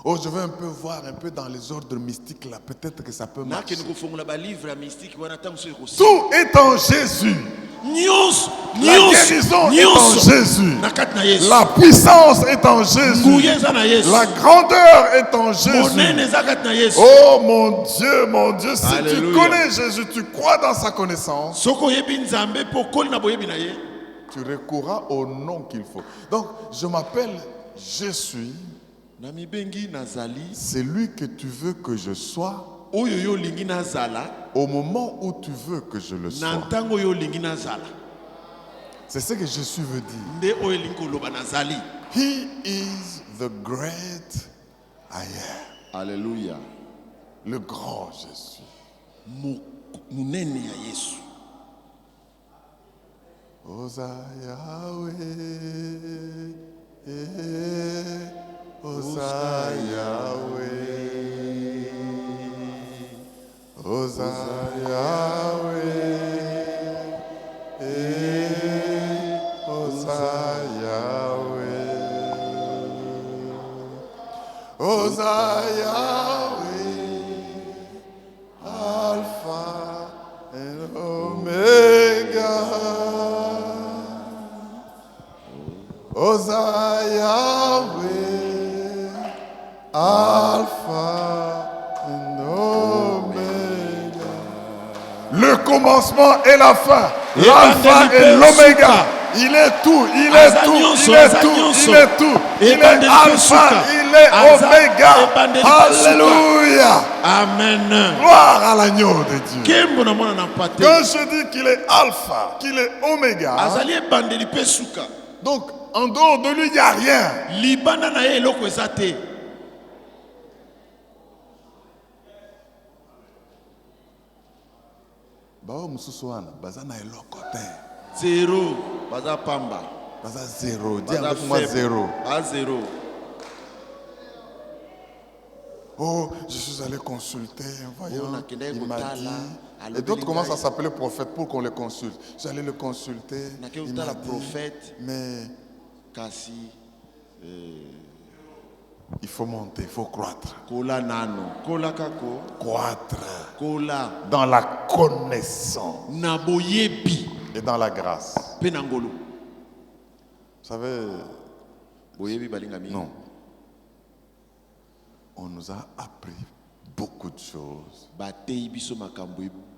Oh, je vais un peu voir un peu dans les ordres mystiques là, peut-être que ça peut Na ke marcher. nikofongola ba livre ya mystique wana tango so ekosi. Tout est en Jésus. Nyonso, La guérison est en Jésus. na kati na Yesu. La puissance est en Jésus. Nguye eza na Yesu. La grandeur est en Monene Jésus. eza kati na Yesu. Oh mon Dieu, si Alléluia. tu connais Jésus, tu crois dans sa connaissance, Soko yebi Nzambe po koli na boyebi na ye. tu recourras au nom qu'il faut. Donc, je m'appelle Je suis, Na mibengi nazali. c'est lui que tu veux que je sois Oyo yo lingi nazala. au moment où tu veux que je le Na sois. ntango yo lingi nazala. C'est ce que Jésus veut dire. Nde oyo lingi koloba nazali. He is the great I am. Alléluia. Le grand Jésus. Munene ya Yesu. Osa Yahweh, Osa Yahweh, Osa Yahweh, Osa Yahweh, Osa Yahweh, Alpha and Omega. Osa Yahweh, Alpha and Omega. Le commencement et la fin, l'alpha et l'oméga. Il est tout, il est tout, il est tout, il est tout. Il est alpha, il est oméga. Alléluia. Amen. Gloire à l'agneau de Dieu. Kembo na mwana na pate. Quand je dis qu'il est alpha, qu'il est oméga, Azali ebandeli pesuka. donc en dehors de lui, il n'y a rien. Libana na ye eloko eza te. bao mususu wana baza na eloko te. Zéro. Baza pamba. Baza zéro. Dis Baza avec moi faible. zéro. À zéro. Oh, je suis allé consulter un voyant. Oh, Il m'a dit. Et d'autres commencent à s'appeler prophète pour qu'on les consulte. J'allais le consulter. Il m'a dit, prophète. mais Kasi. il faut monter, il faut croître. Kola nano. Kola kako. Croître Kola. dans la connaissance Naboyebi. et dans la grâce. Penangolo. Vous savez, Boyebi balingami. non. On nous a appris beaucoup de choses.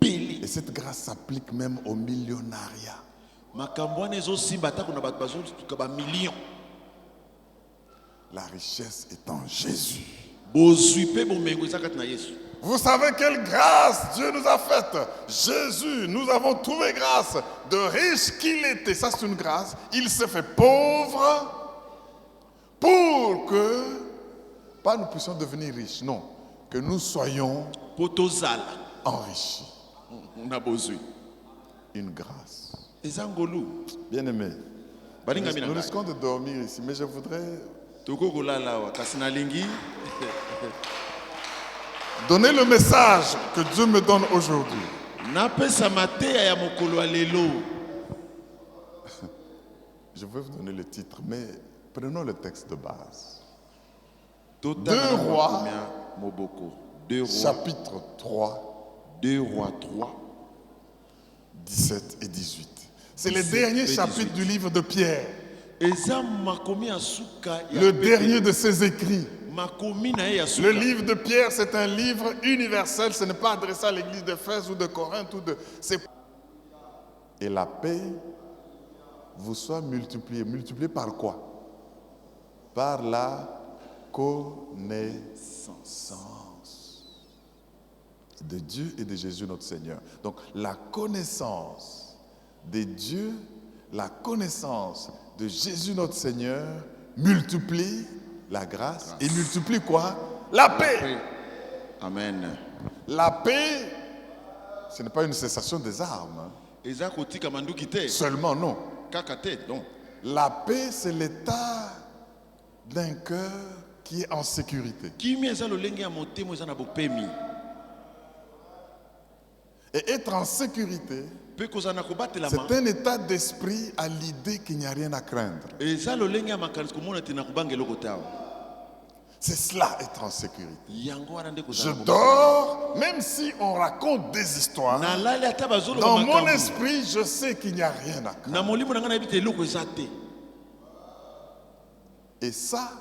Et cette grâce s'applique même au millionariat. La richesse est en Jésus. Vous savez quelle grâce Dieu nous a faite. Jésus, nous avons trouvé grâce. De riche qu'il était, ça c'est une grâce. Il s'est fait pauvre pour que, pas nous puissions devenir riches, non. Que nous soyons enrichis. Une grâce. Bien aimé. Nous risquons de dormir ici, mais je voudrais donner le message que Dieu me donne aujourd'hui. Je vais vous donner le titre, mais prenons le texte de base. 2 Rois, chapitre 3, 2 Rois 3, 17 et 18. C'est le dernier chapitre du livre de Pierre. Le dernier de ses écrits. Le livre de Pierre, c'est un livre universel. Ce n'est pas adressé à l'église d'Éphèse ou de Corinthe. Et la paix vous soit multipliée. Multipliée par quoi? Par la connaissance de Dieu et de Jésus notre Seigneur. Donc la connaissance de Dieu, la connaissance de Jésus notre Seigneur multiplie la grâce et multiplie quoi? La paix. Amen. La paix, ce n'est pas une cessation des armes. Seulement non. La paix, c'est l'état d'un cœur qui est en sécurité. Et être en sécurité, c'est un état d'esprit à l'idée qu'il n'y a rien à craindre. C'est cela, être en sécurité. Je dors, même si on raconte des histoires, dans mon esprit, je sais qu'il n'y a rien à craindre. Et ça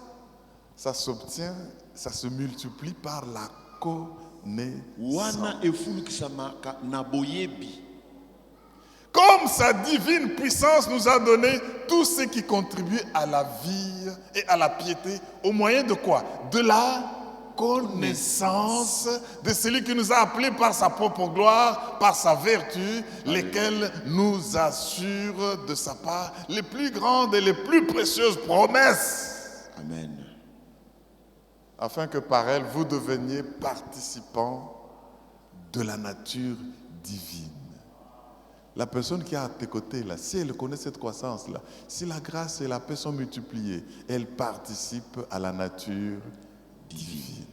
s'obtient, ça se multiplie par la connaissance. Comme sa divine puissance nous a donné tout ce qui contribue à la vie et à la piété, au moyen de quoi? De la connaissance de celui qui nous a appelés par sa propre gloire, par sa vertu, lesquelles nous assurent de sa part les plus grandes et les plus précieuses promesses. Amen. Afin que par elles, vous deveniez participants de la nature divine. La personne qui est à tes côtés, là, si elle connaît cette croissance-là, si la grâce et la paix sont multipliées, elle participe à la nature divine.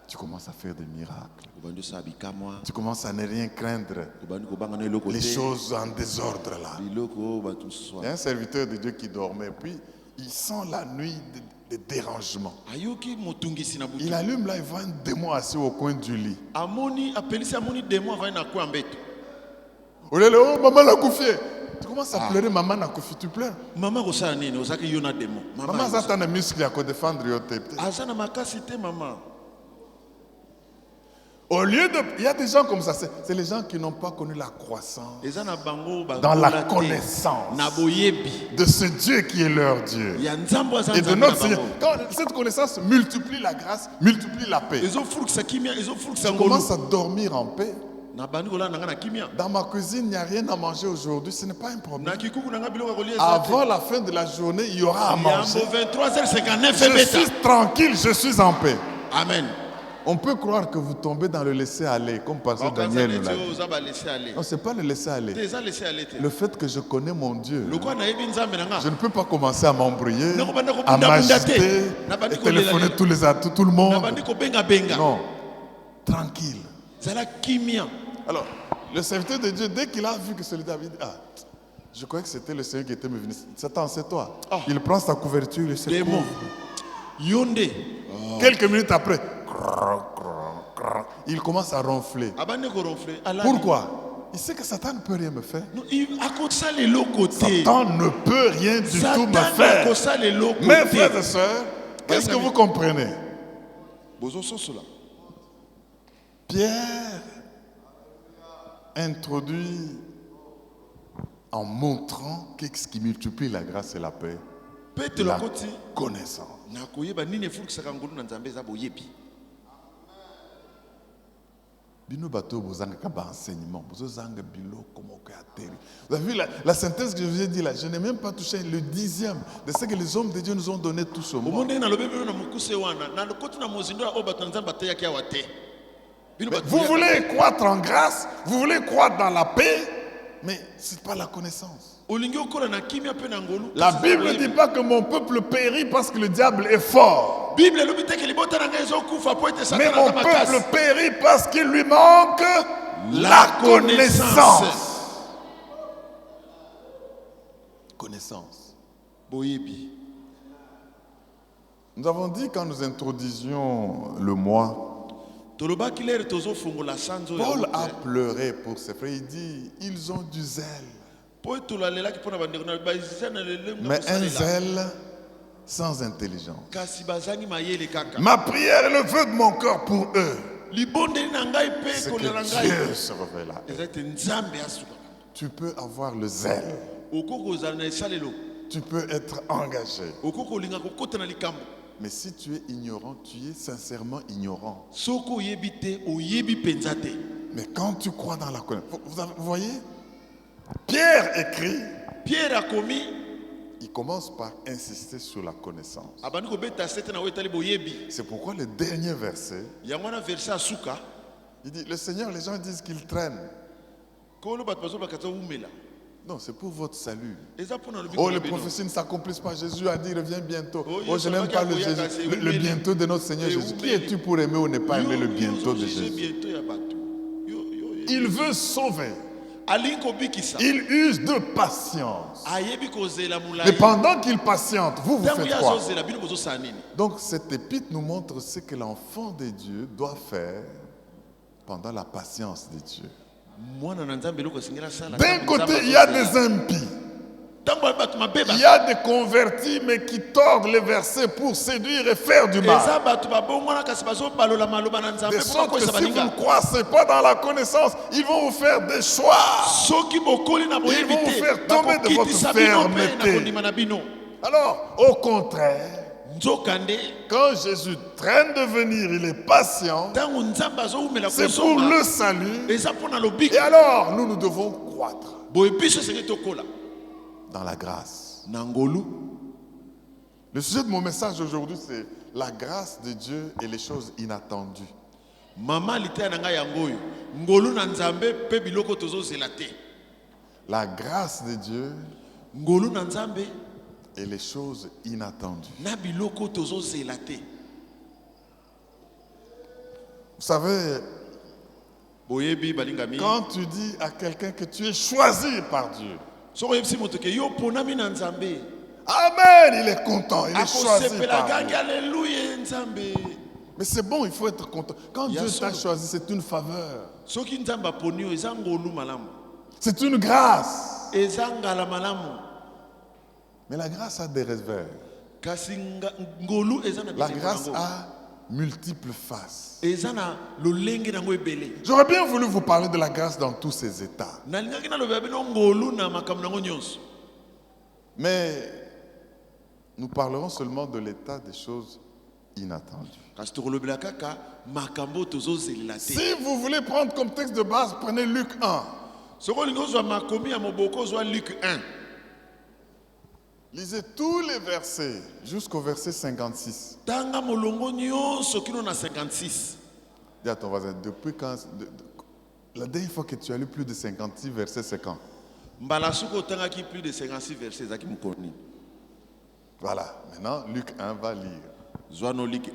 Tu commences à faire des miracles. Tu commences à ne rien craindre. Les choses en désordre là. Il y a un serviteur de Dieu qui dormait, puis il sent la nuit des dérangements. Il allume là, il voit un démon assis au coin du lit. Oh maman l'a couffé. Tu commences à pleurer, maman l'a couffé, tu pleures. Maman a un muscle à défendre. Au lieu de... Il y a des gens comme ça, c'est les gens qui n'ont pas connu la croissance dans la connaissance de ce Dieu qui est leur Dieu et de notre Seigneur. Quand cette connaissance multiplie la grâce, multiplie la paix, tu commences à dormir en paix. Dans ma cuisine, il n'y a rien à manger aujourd'hui, ce n'est pas un problème. Avant la fin de la journée, il y aura à manger. Je suis tranquille, je suis en paix. Amen. On peut croire que vous tombez dans le laisser-aller, comme pasteur Daniel nous l'a dit. Non, ce n'est pas le laisser-aller. Le fait que je connais mon Dieu, je ne peux pas commencer à m'embrouiller, à m'agiter, et téléphoner tout le monde. Non, tranquille. Alors, le serviteur de Dieu, dès qu'il a vu que celui David, je croyais que c'était le Seigneur qui était venu. Satan, c'est toi. Il prend sa couverture, il se couvre. Quelques minutes après, il commence à ronfler. Pourquoi? Il sait que Satan ne peut rien me faire. Satan ne peut rien du tout me faire. Mes frères et sœurs, qu'est-ce que vous comprenez? Pierre introduit en montrant qu'est-ce qui multiplie la grâce et la paix, la connaissance. Bino bato bozanga kaba enseignement, bozanga biloko moko ya teri. Vous avez vu la synthèse que je vous ai dit là, je n'ai même pas touché le 10e de ce que les hommes de Dieu nous ont donné tout ce mois. Vous voulez croître en grâce, vous voulez croître dans la paix, mais ce n'est pas la connaissance. La Bible ne dit pas que mon peuple périt parce que le diable est fort. Mais mon peuple périt parce qu'il lui manque la connaissance. Connaissance. Nous avons dit quand nous introduisions le mois, Paul a pleuré pour ses frères. Il dit, ils ont du zèle. Mais un zèle sans intelligence. Ma prière est le vœu de mon cœur pour eux. C'est que Dieu se révèle à eux. Tu peux avoir le zèle. Tu peux être engagé. Mais si tu es ignorant, tu es sincèrement ignorant. Mais quand tu crois dans la connaissance, vous voyez, Pierre écrit, il commence par insister sur la connaissance. C'est pourquoi le dernier verset, il dit, le Seigneur, les gens disent qu'il traîne. Non, c'est pour votre salut. Oh, les prophéties ne s'accomplissent pas. Jésus a dit, reviens bientôt. Oh, je n'aime pas le bientôt de notre Seigneur Jésus. Qui es-tu pour aimer ou ne pas aimer le bientôt de Jésus? Il veut sauver. Il use de patience. Mais pendant qu'il patiente, vous faites quoi? Donc cette épître nous montre ce que l'enfant de Dieu doit faire pendant la patience de Dieu. D'un côté, il y a des impies. Il y a des convertis, mais qui tordent les versets pour séduire et faire du mal. De sorte que si vous ne croissez pas dans la connaissance, ils vont vous faire des choix. Ils vont vous faire tomber de votre fermeté. Alors, au contraire, quand Jésus traîne de venir, il est patient. C'est pour le salut. Et alors, nous devons croître dans la grâce. Le sujet de mon message aujourd'hui, c'est la grâce de Dieu et les choses inattendues. La grâce de Dieu et les choses inattendues. Vous savez, quand tu dis à quelqu'un que tu es choisi par Dieu, amen, il est content, il est choisi par Dieu. Mais c'est bon, il faut être content. Quand Dieu t'a choisi, c'est une faveur. C'est une grâce. Mais la grâce a des réserves. La grâce a multiples faces. J'aurais bien voulu vous parler de la grâce dans tous ses états. Mais nous parlerons seulement de l'état des choses inattendues. Si vous voulez prendre comme texte de base, prenez Luc 1. Lisez tous les versets jusqu'au verset 56. Dis à ton voisin, depuis quand... la dernière fois que tu as lu plus de 56 versets, c'est quand? Mbala suko tangaki plus de 56 versets zaki mukoni. Voilà, maintenant Luc 1 va lire. Zoano Luc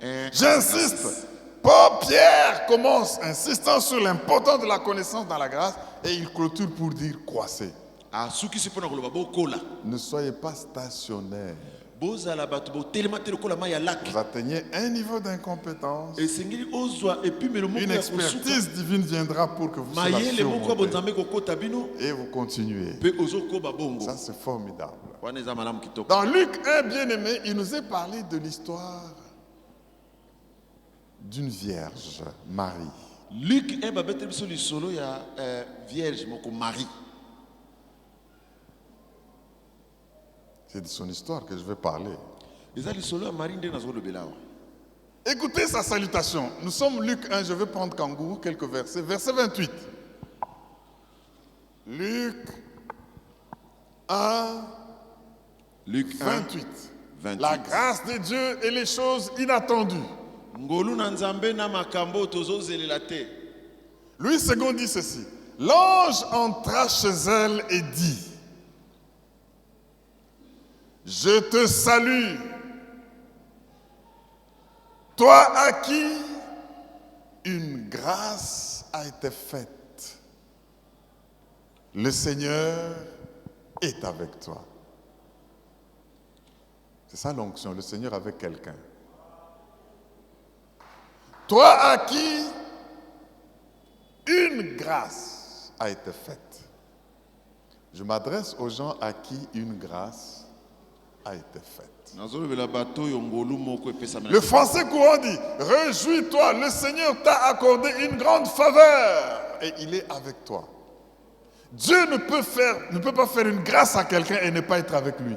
1. J'insiste. Paul Pierre commence insistant sur l'importance de la connaissance dans la grâce et il clôture pour dire croissez. Ah, suki sipona koloba bokola. Ne soyez pas stationnaires. Bozala batu bo telema telokola maya lak. Vous atteignez un niveau d'incompétence. Et sengili ozwa et puis melo moko Une ya expertise divine viendra pour que vous soyez mayele moko surmontés. bonzambe kokota bino Et vous continuez. pe ozoko babongo. Ça, c'est formidable. Wana eza malamu kitoko. Dans Luc 1, bien-aimé, il nous est parlé de l'histoire d'une vierge, Marie. Luc ba betel biso lisolo ya vierge moko Marie. C'est de son histoire que je vais parler. Eza lisolo ya Marie nde nazo lobelawa. Écoutez sa salutation. Nous sommes Luc 1, je vais prendre Kangourou, quelques versets. Verset 28. Luc 1, Luc 1, 28. 28. La grâce de Dieu et les choses inattendues. Ngolu na nzambe na makambo tozozelela te. Louis II dit ceci. L'ange entra chez elle et dit, je te salue, toi à qui une grâce a été faite. Le Seigneur est avec toi. C'est ça l'onction, le Seigneur avec quelqu'un. Toi à qui une grâce a été faite. Je m'adresse aux gens à qui une grâce a été faite. Le français courant dit, réjouis-toi, le Seigneur t'a accordé une grande faveur et il est avec toi. Dieu ne peut pas faire une grâce à quelqu'un et ne pas être avec lui.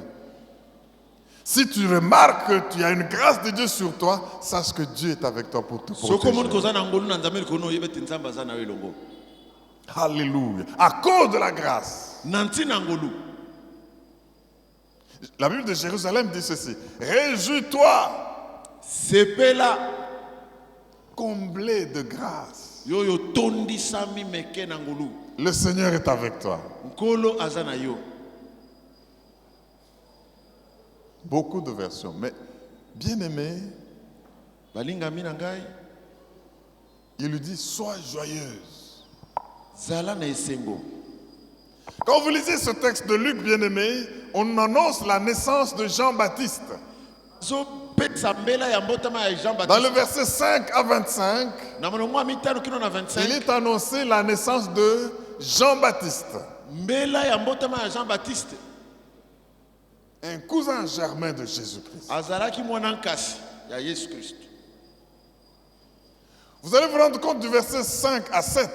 Si tu remarques que tu as une grâce de Dieu sur toi, sache que Dieu est avec toi pour te protéger. Alléluia. À cause de la grâce. La Bible de Jérusalem dit ceci. Réjouis-toi. Comblé de grâce. Le Seigneur est avec toi. Beaucoup de versions. Mais bien aimé, il lui dit, sois joyeuse. Quand vous lisez ce texte de Luc, bien aimé, on annonce la naissance de Jean-Baptiste. Dans le verset 5 à 25, il est annoncé la naissance de Jean-Baptiste. Un cousin germain de Jésus-Christ. Vous allez vous rendre compte du verset 5 à 7.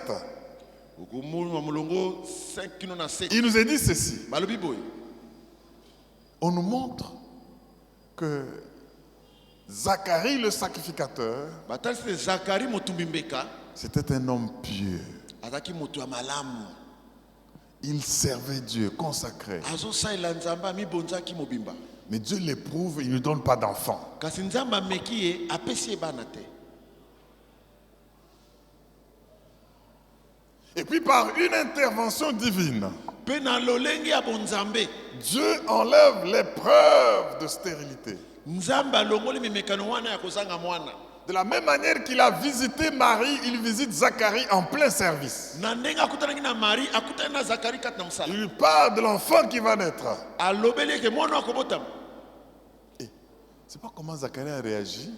Il nous est dit ceci. On nous montre que Zacharie le sacrificateur, c'était un homme pieux. Il servait Dieu, consacré. Mais Dieu l'éprouve, il ne lui donne pas d'enfant. Et puis par une intervention divine, Dieu enlève l'épreuve de stérilité. De la même manière qu'il a visité Marie, il visite Zacharie en plein service. Il lui parle de l'enfant qui va naître. Et c'est pas comment Zacharie a réagi.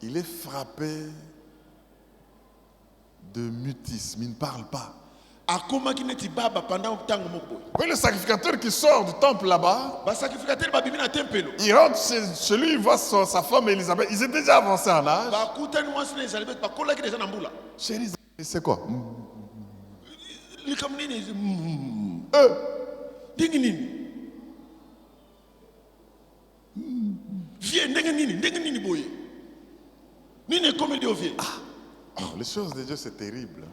Il est frappé de mutisme, il ne parle pas. Oui, le sacrificateur qui sort du temple là-bas, il rentre chez lui, il voit sa femme Élisabeth. Ils étaient déjà avancés en âge. Chérie, c'est quoi? Les choses de Dieu, c'est terrible.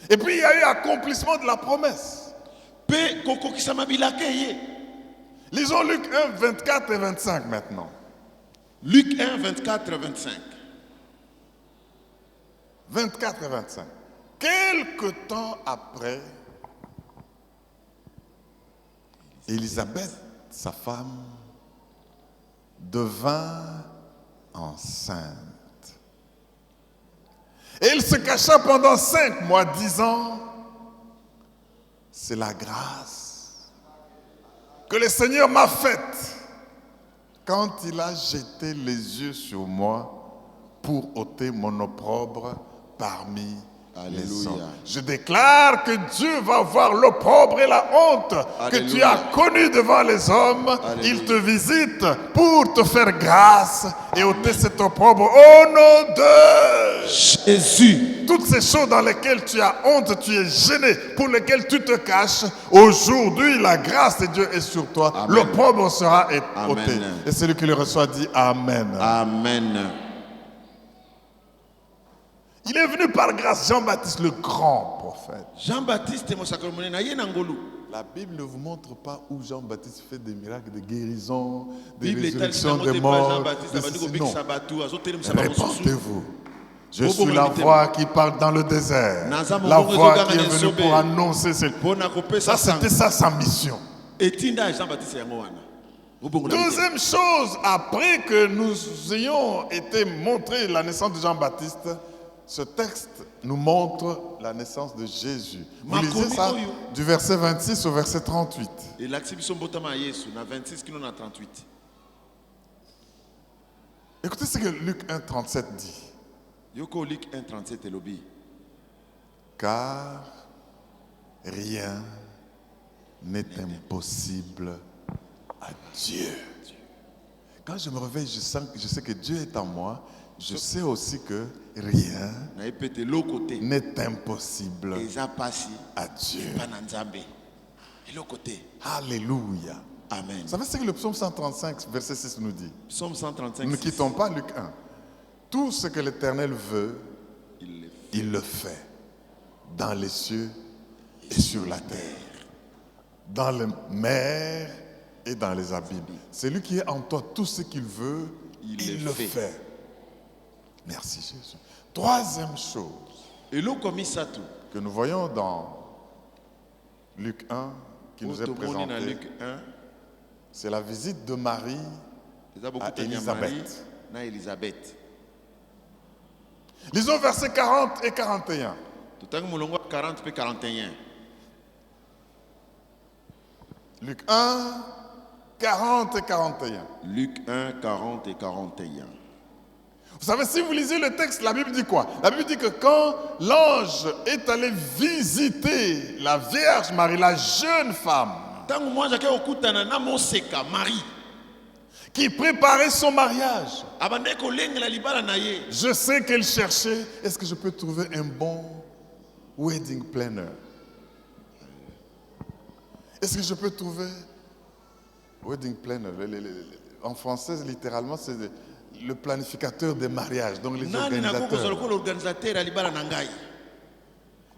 Et puis il y a eu accomplissement de la promesse. Lisons Luc 1, 24 et 25 maintenant. Luc 1, 24 et 25. 24 et 25. Quelque temps après, Élisabeth, sa femme, devint enceinte. Et il se cacha pendant 5 mois, disant, c'est la grâce que le Seigneur m'a faite quand il a jeté les yeux sur moi pour ôter mon opprobre parmi les hommes. Je déclare que Dieu va voir l'opprobre et la honte que tu as connu devant les hommes. Alléluia. Il te visite pour te faire grâce et ôter cet opprobre au nom de Jésus. toutes ces choses dans lesquelles tu as honte, tu es gêné, pour lesquelles tu te caches. Aujourd'hui, la grâce de Dieu est sur toi. Amen. L'opprobre sera ôté. Amen. Et celui qui le reçoit dit Amen. Amen. Il est venu par grâce, Jean-Baptiste, le grand prophète. Jean-Baptiste Mosakolomone na ye na ngolu. La Bible ne vous montre pas où Jean-Baptiste fait des miracles de guérison, de Bible résurrection etalisa des mote pa morts. Jean-Baptiste abandi ko Non. bikisa batu azotelemisa ba mosusu. Répandez-vous. Je Bobo suis la ngolitema. voix qui parle dans le désert. Naza La mobongo voix ezoganga qui est na venue nsobe. pour annoncer. Pona kopesa Ça, c'était ça sa mission. etinda Jean-Baptiste yango wana. Obongo na Deuxième chose, après que nous ayons été montré la naissance de Jean-Baptiste, ce texte nous montre la naissance de Jésus. Vous lisez ça du verset 26 au verset 38. Et l'axibiso mbotama Yesu na 26 kino na 38. Écoutez ce que Luc 1, 37 dit. Yoko Luc 1, 37 elobi. Car rien n'est impossible à Dieu. Quand je me réveille, je sais que Dieu est en moi. Je sais aussi que rien Na epete lokote. n'est impossible Eza pasi. à Dieu. Pa na nzambe. Lokote. Alléluia. Amen. Vous savez ce que le psaume 135, verset 6 nous dit? Psaume 135. Nous ne quittons pas Luc 1. Tout ce que l'Éternel veut, Il le fait. il le fait. Dans les cieux et sur la terre. Dans les mers et dans les abîmes. C'est lui qui est en toi, tout ce qu'il veut, il le fait. Merci Jésus. Troisième chose Eloko misato. que nous voyons dans Luc 1 qui nous est Otomoni na présenté, Luc 1. c'est la visite de Marie Eza beaucoup à tanya Élisabeth. Marie na Élisabeth. Lisons versets 40 et 41. Totangi mulongo 40 pe 41. Luc 1, 40 et 41. Luc 1, 40 et 41. Vous savez, si vous lisez le texte, la Bible dit quoi? La Bible dit que quand l'ange est allé visiter la Vierge Marie, la jeune femme, Tango mwanja ke okutana na moseka Marie. qui préparait son mariage, Abande ko lengela libala na ye. je sais qu'elle cherchait, est-ce que je peux trouver un bon wedding planner? Est-ce que je peux trouver wedding planner? En français, littéralement, c'est le planificateur des mariages, donc les Nani na koko organisateurs. zoloko l'organisateur ya libala na ngai.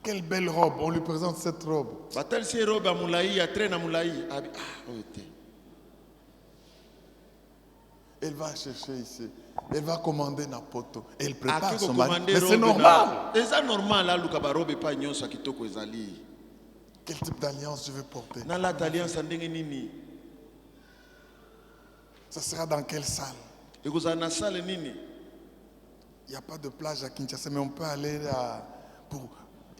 Quelle belle robe, on lui présente cette robe. Batal si robe ya mulai ya train na mulai. Abi oyote. Elle va chercher ici, elle va commander Napoto, elle prépare son Akiko mari. commander Mais c'est robe normal. na. Eza normal la luka ba robe pa nyonso kitoko ezali. Quel type d'alliance je vais porter? Na la alliance ndenge nini? Ça sera dans quelle salle? Ekozala na salle nini? Il n'y a pas de plage à Kinshasa, mais on peut aller pour...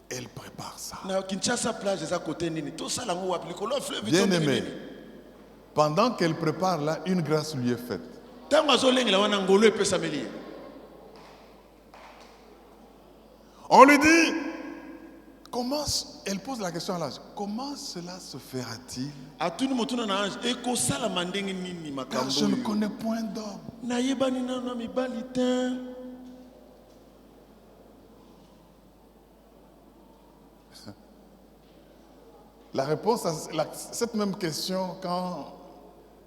Elle prépare ça. Na Kinshasa plage eza côté nini? To sala ngo wapi likolo fleuve Bien aimé, pendant qu'elle prépare là, une grâce lui est faite. Tango azolengela wana ngolo epesameli. On lui dit, comment, elle pose la question à l'ange, comment cela se fera-t-il? Atuni motuna na ange ekosala mandenge nini Car makambo. je ne connais point d'homme. Na yebani na mibali te. La réponse à cette même question, quand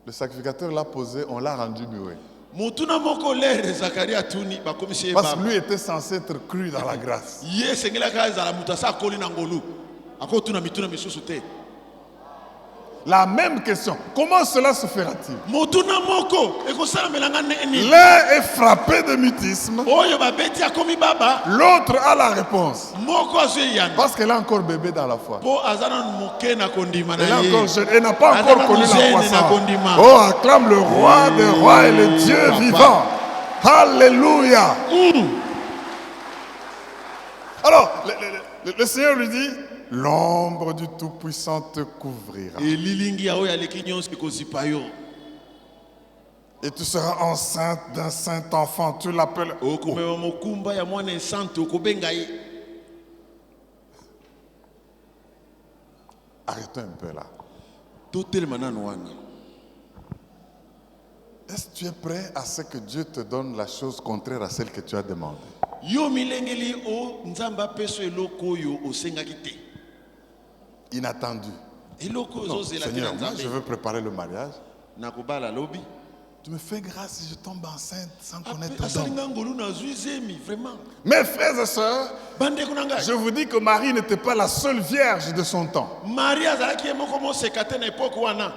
le sacrificateur l'a posée, on l'a rendu muet. Motuna moko lere Zakaria atuni bakomisi Parce que eba. lui était censé être cru dans la grâce. Ye sengela ka ezala mutasa koli na ngolu. Akotuna mituna misusu te. La même question. Comment cela se fera-t-il? Motuna moko ekosamelanga nini? L'un est frappé de mutisme. Oyo babeti akomi baba. L'autre a la réponse. Moko azuyana. Parce qu'elle est encore bébé dans la foi. Po azana moke na kondima na Elle est ye. encore jeune. Elle n'a pas encore connu la croissance. kondima. Oh, acclame le roi des rois et le Dieu vivant. Alléluia. Alors, le Seigneur lui dit, l'ombre du Tout-Puissant te couvrira. Elilingi ya oyo aleki nyonso ekosipa yo. Et tu seras enceinte d'un saint enfant. Tu l'appelles. Okomema mokumba ya mwana esante okobenga ye. Arrêtons un peu là. Totelema nanu wana. Est-ce que tu es prêt à ce que Dieu te donne la chose contraire à celle que tu as demandée? Yo milengeli o nzamba peso eloko oyo osengaki te. Inattendu. Eloko Non, ozozela te Seigneur, na moi nzambe. je veux préparer le mariage. Nakobala lobi. Tu me fais grâce si je tombe enceinte sans connaître d'homme. Asalinga ngolu na zuizemi vraiment. Mes frères et sœurs, Bande kunanga. je vous dis que Marie n'était pas la seule vierge de son temps. Maria azalaki moko moseka te na époque wana.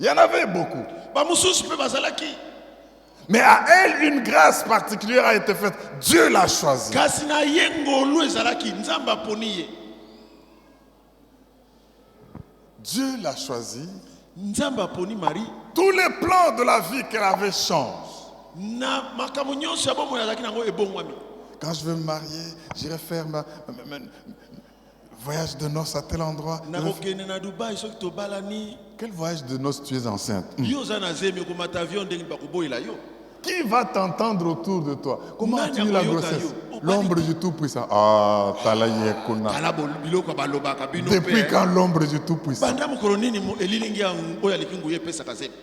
Il y en avait beaucoup. Ba mususu pe bazalaki. Mais à elle, une grâce particulière a été faite. Dieu l'a choisie. Kasi na ye ngolu ezalaki nzamba poni ye. Dieu l'a choisie. Nzamba poni Marie. Tous les plans de la vie qu'elle avait changent. Na makambo nyonso ya bomo yazalaki nango ebongwami. Quand je vais me marier, j'irai faire ma voyage de noces à tel endroit. Nakokende na Dubai soki tobalani. Quel voyage de noces tu es enceinte? Yo za na zemi okomata avion ndenge bakoboyela yo. Qui va t'entendre autour de toi? Comment Nani as-tu eu la akoyoka grossesse? yo? L'ombre du Tout-Puissant. Ah, Talayekuna. Kala biloko balobaka bino pe. Depuis quand l'ombre du Tout-Puissant? Banda mokolo nini elilingi ya oyo aleki nguye pesaka zemi.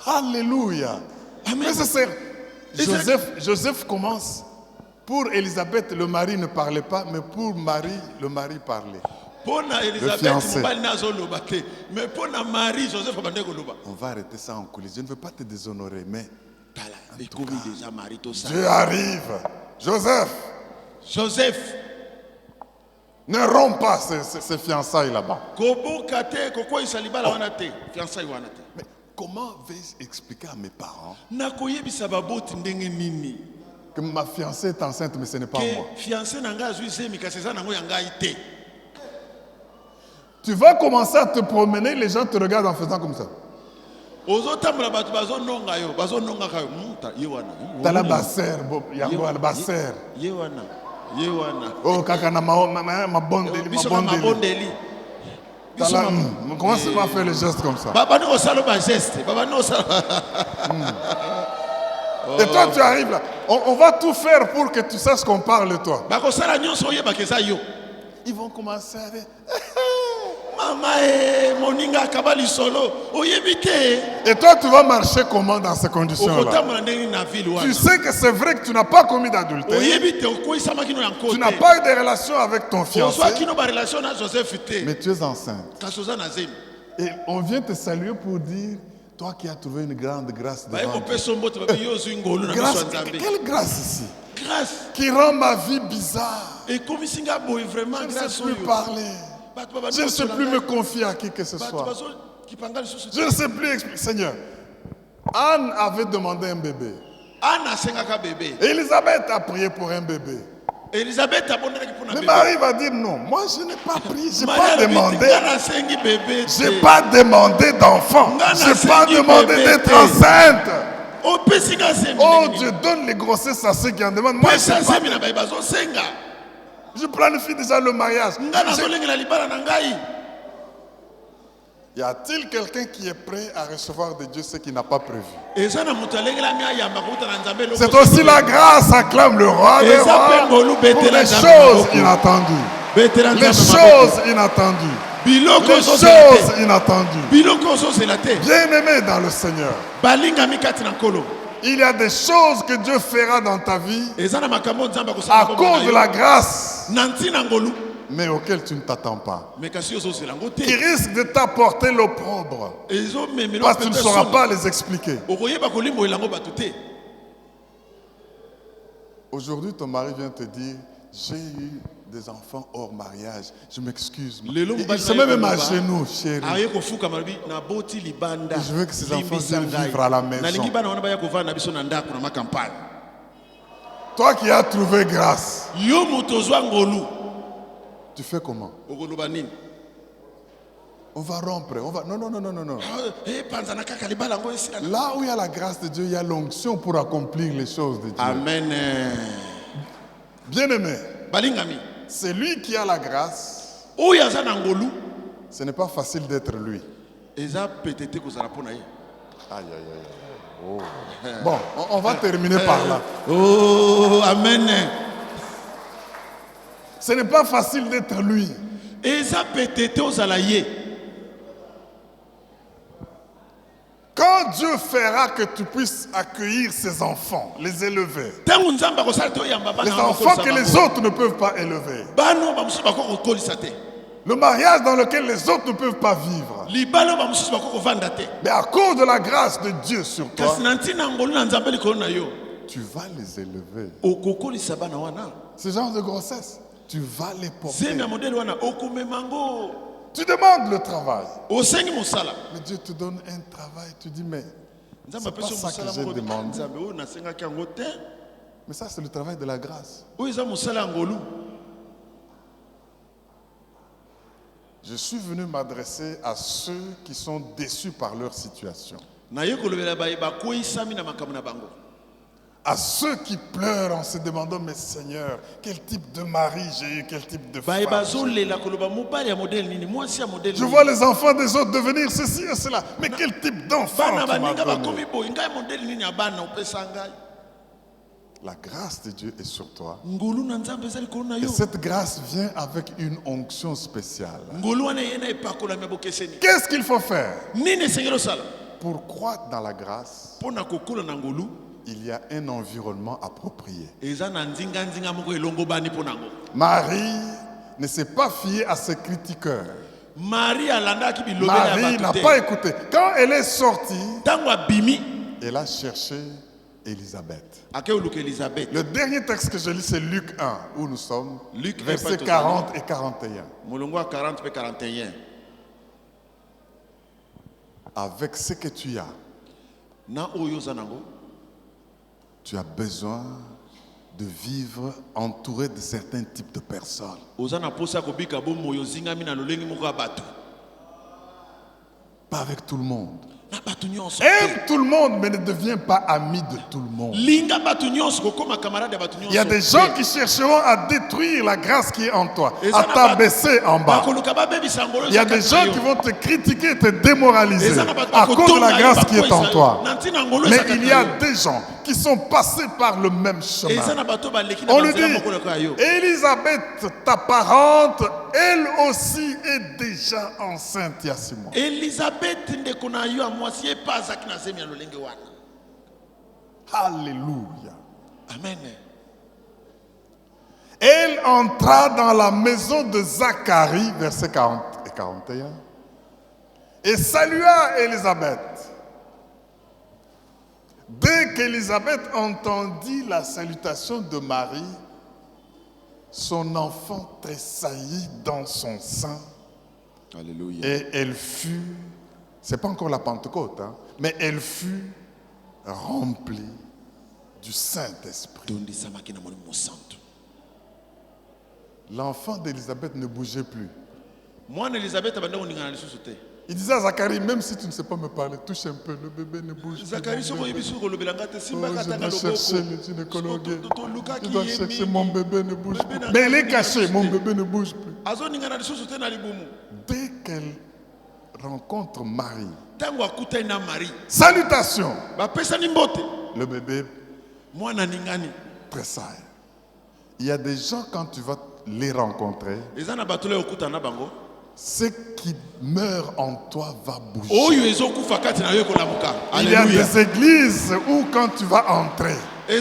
Alléluia. Amen. Mais c'est Joseph commence. Pour Élisabeth, le mari ne parlait pas, mais pour Marie, le mari parlait. Pona Elisabeth mobali nazoloba te, mais pona Marie Joseph bande koloba. On va arrêter ça en coulisses. Je ne veux pas te déshonorer, mais Tala ekomi déjà Marie to ça. Dieu arrive. Joseph Ne romps pas ces fiançailles là-bas. koboka te koko isalibala wana te, fiançailles wana te. Mais comment vais-je expliquer à mes parents Nakoyebisa baboti ndenge nini que ma fiancée est enceinte, mais ce n'est pas moi? ke fiancé nanga azwi zemi kasi eza nango ya ngai te. Tu vas commencer à te promener, les gens te regardent en faisant comme ça. Ozotambola bato bazononga yo, bazonongaka yo muta ye wana. T'as la bassère, yango la bassère. Ye wana. Oh, kakana ma bondeli, Biso ma na bondeli. mabondeli. T'as la, comment ça va faire les gestes comme ça? Baba ni osalo ba geste, baba ni osalo. Et toi, tu arrives là. On va tout faire pour que tu saches qu'on parle de toi. Bakosala nyonso oyeba keza yo. Ils vont commencer à dire. Mama moninga kabali solo oyebi te. Et toi, tu vas marcher comment dans ces conditions-là? Okotambola ndenge na ville wana. Tu sais que c'est vrai que tu n'as pas commis d'adultère. Oyebi te okoisama kino yanko te. Tu n'as pas eu de relation avec ton fiancé. Ozwa kino ba relation na Joseph te. Mais tu es enceinte. Kasoza na zemi. Et on vient te saluer pour dire, toi qui as trouvé une grande grâce Ba devant eko Dieu. peso mbote ba yo zingolo na Grâce, biso nzambe. quelle grâce ici? Grâce. Qui rend ma vie bizarre. Et comme singa boy vraiment Je ne grâce sais plus oyo. parler. Je ne sais plus me confier à qui que ce soit. Je ne sais plus expliquer. Seigneur, Anne avait demandé un bébé. Anna sengaka bébé. Élisabeth a prié pour un bébé. Elisabeth abondelaki pour na Mais bébé. Marie va dire non. Moi, je n'ai pas prié. Je n'ai pas Maria demandé. ngana sengi bébé. Je n'ai pas demandé d'enfant. Ngana Je n'ai pas sengi demandé bébé d'être te. enceinte. O pesinga semi. Oh, Dieu donne les grossesses à ceux qui en demandent. Moi, Pesa je sais pas. semi na ba bazo senga. Je planifie déjà le mariage. Ngana zolengela libala na ngai. Y a-t-il quelqu'un qui est prêt à recevoir de Dieu ce qu'il n'a pas prévu? Eza na mutu alengela ngai ya makuta na nzambe loko. C'est aussi la grâce, acclame le roi des rois pour les choses inattendues. Les choses inattendues. Les choses inattendues. Biloko zozela te. Bien-aimé dans le Seigneur, Balinga mikati na nkolo. il y a des choses que Dieu fera dans ta vie Eza na makambo nzambe akosala à cause de la grâce, na ntina ngolu. mais auxquelles tu ne t'attends pas, Mais kasi ozozela ngo qui te. risquent de t'apporter l'opprobre Ezo memelo parce que tu ne sauras pas les expliquer. okoyeba kolimbo elango bato te. Aujourd'hui, ton mari vient te dire, j'ai eu des enfants hors mariage. Je m'excuse. Lelo Il mobali se na met ye même à koloba, genoux, chérie. aye kofuka malobi na boti libanda. Je veux que ces enfants limbisa viennent ngai. vivre à la maison. Nalingi bana wana baya kovanda na biso na ndako na makampagne. Toi qui as trouvé grâce, Yo moto ozwa ngolu. tu fais comment? Okoloba nini? On va rompre. On va... Non, non, non, non, non, non. Panza na kaka libala ngo esila. Là où il y a la grâce de Dieu, il y a l'onction pour accomplir les choses de Dieu. Amen. Bien-aimé, Balingami. c'est lui qui a la grâce. Oya za na ngolu. Ce n'est pas facile d'être lui. Eza petete kozala pona ye. Aïe, aïe, aïe. Oh. Bon, on va terminer par là. Oh, amen. Ce n'est pas facile d'être lui. Eza petete ozala ye. Quand Dieu fera que tu puisses accueillir ses enfants, les élever, les enfants que les autres ne peuvent pas élever, le mariage dans lequel les autres ne peuvent pas vivre, mais à cause de la grâce de Dieu sur toi, tu vas les élever. Ce genre de grossesse, tu vas les porter. Tu demandes le travail. Mais Dieu te donne un travail. Tu dis, mais c'est pas ça que j'ai demandé. Mais ça, c'est le travail de la grâce. Je suis venu m'adresser à ceux qui sont déçus par leur situation. À ceux qui pleurent en se demandant, mais Seigneur, quel type de mari j'ai eu, quel type de femme. Je vois les enfants des autres devenir ceci et cela. Mais quel type d'enfant tu m'as donné? La grâce de Dieu est sur toi. Et cette grâce vient avec une onction spéciale. Qu'est-ce qu'il faut faire? Pour croître dans la grâce, il y a un environnement approprié. Marie ne s'est pas fiée à ses critiqueurs. Marie n'a pas écouté. Quand elle est sortie, elle a cherché Élisabeth. Le dernier texte que je lis, c'est Luc 1, où nous sommes, versets 40 et 41. Avec ce que tu as, tu as besoin de vivre entouré de certains types de personnes. Pas avec tout le monde. Aime tout le monde, mais ne deviens pas ami de tout le monde. Il y a des gens qui chercheront à détruire la grâce qui est en toi, à t'abaisser en bas. Il y a des gens qui vont te critiquer, te démoraliser à cause de la grâce qui est en toi. Mais il y a des gens qui sont passés par le même chemin. On lui dit, Élisabeth, ta parente, elle aussi est déjà enceinte il y a 6 mois. Alléluia. Amen. Elle entra dans la maison de Zacharie, versets 40 et 41, et salua Élisabeth. Dès qu'Élisabeth entendit la salutation de Marie, son enfant tressaillit dans son sein. Alléluia. Et elle fut, c'est pas encore la Pentecôte, hein, mais elle fut remplie du Saint-Esprit. L'enfant d'Élisabeth ne bougeait plus. Il disait à Zacharie, même si tu ne sais pas me parler, touche un peu, le bébé ne bouge plus. Je dois chercher le gynécologue. Je dois chercher, mon bébé ne bouge plus. Mais elle est cachée, mon bébé ne bouge plus. Dès qu'elle rencontre Marie, salutations, le bébé tressaille. Il y a des gens, quand tu vas les rencontrer, ce qui meurt en toi va bouger. Il y a des églises où quand tu vas entrer, Les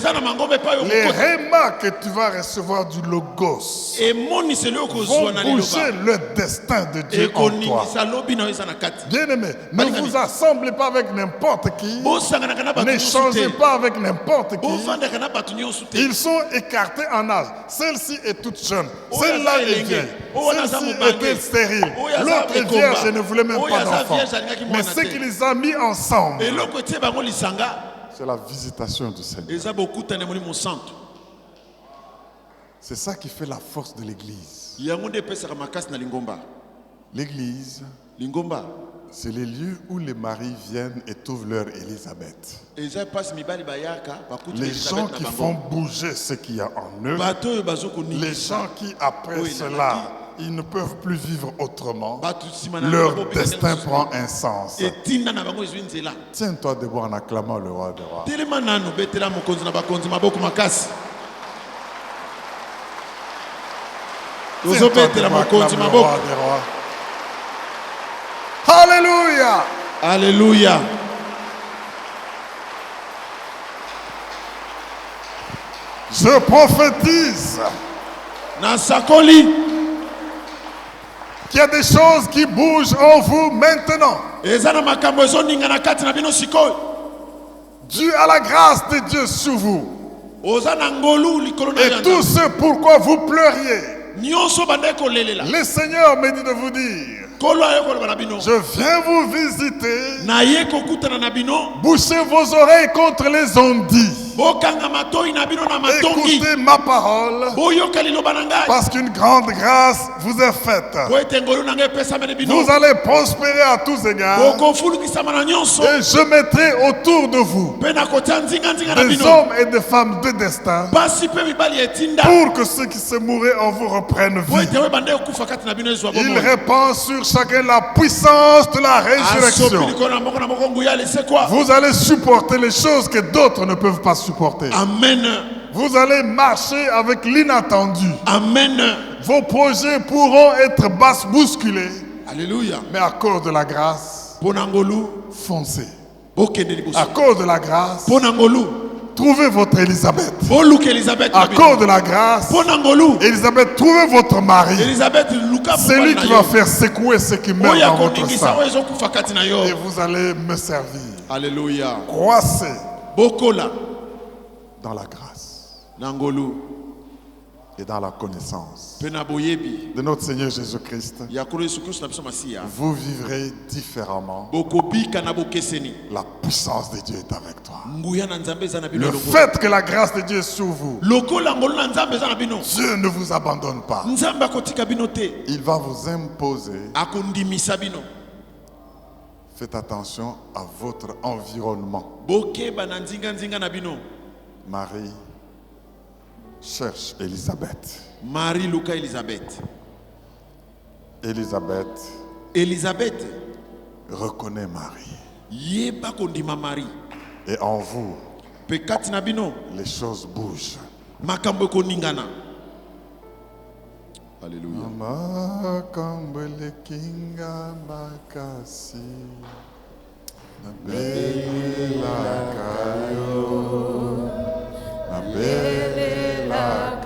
rémas que tu vas recevoir du Logos vont bouger le destin de Dieu en toi. Bien-aimé, ne vous assemblez pas avec n'importe qui. Ne changez pas avec n'importe qui. Ils sont écartés en âge. Celle-ci est toute jeune. Celle-là est vieille. Celle-ci était stérile. L'autre est vierge et ne voulait même pas d'enfant. Mais ce qui les a mis ensemble, c'est la visitation du Seigneur. C'est ça qui fait la force de l'Église. L'Église, c'est les lieux où les maris viennent et trouvent leur Élisabeth. Les gens qui font bouger ce qu'il y a en eux. Les gens qui, après cela, ils ne peuvent plus vivre autrement. Leur destin prend un sens. Tiens-toi debout en acclamant le roi des rois. Tiens-toi debout en acclamant le roi des rois. Alléluia. Alléluia. Je prophétise qu'il y a des choses qui bougent en vous maintenant. Dû à la grâce de Dieu sur vous. Et tout ce pourquoi vous pleuriez. Le Seigneur me dit de vous dire: je viens vous visiter. Bouchez vos oreilles contre les ondits. Écoutez ma parole, parce qu'une grande grâce vous est faite. Vous allez prospérer à tous égards. Et je mettrai autour de vous des hommes et des femmes de destin, pour que ceux qui se mouraient en vous reprennent vie. Il répand sur chacun la puissance de la résurrection. Vous allez supporter les choses que d'autres ne peuvent pas supporter. Amen. Vous allez marcher avec l'inattendu. Amen. Vos projets pourront être bousculés. Alléluia. Mais à cause de la grâce, foncez. À cause de la grâce, trouvez votre Élisabeth. À cause de la grâce, Élisabeth, trouvez votre mari. C'est lui qui va faire secouer ce qui meurt dans votre sang. Et vous allez me servir. Alléluia. Croissez dans la grâce et dans la connaissance de notre Seigneur Jésus-Christ. Vous vivrez différemment. La puissance de Dieu est avec toi. Le fait que la grâce de Dieu est sur vous, Dieu ne vous abandonne pas. Il va vous imposer. Faites attention à votre environnement. Marie cherche Élisabeth. Marie Luka Élisabeth. Élisabeth reconnaît Marie. Et en vous, les choses bougent. Alléluia. Belle la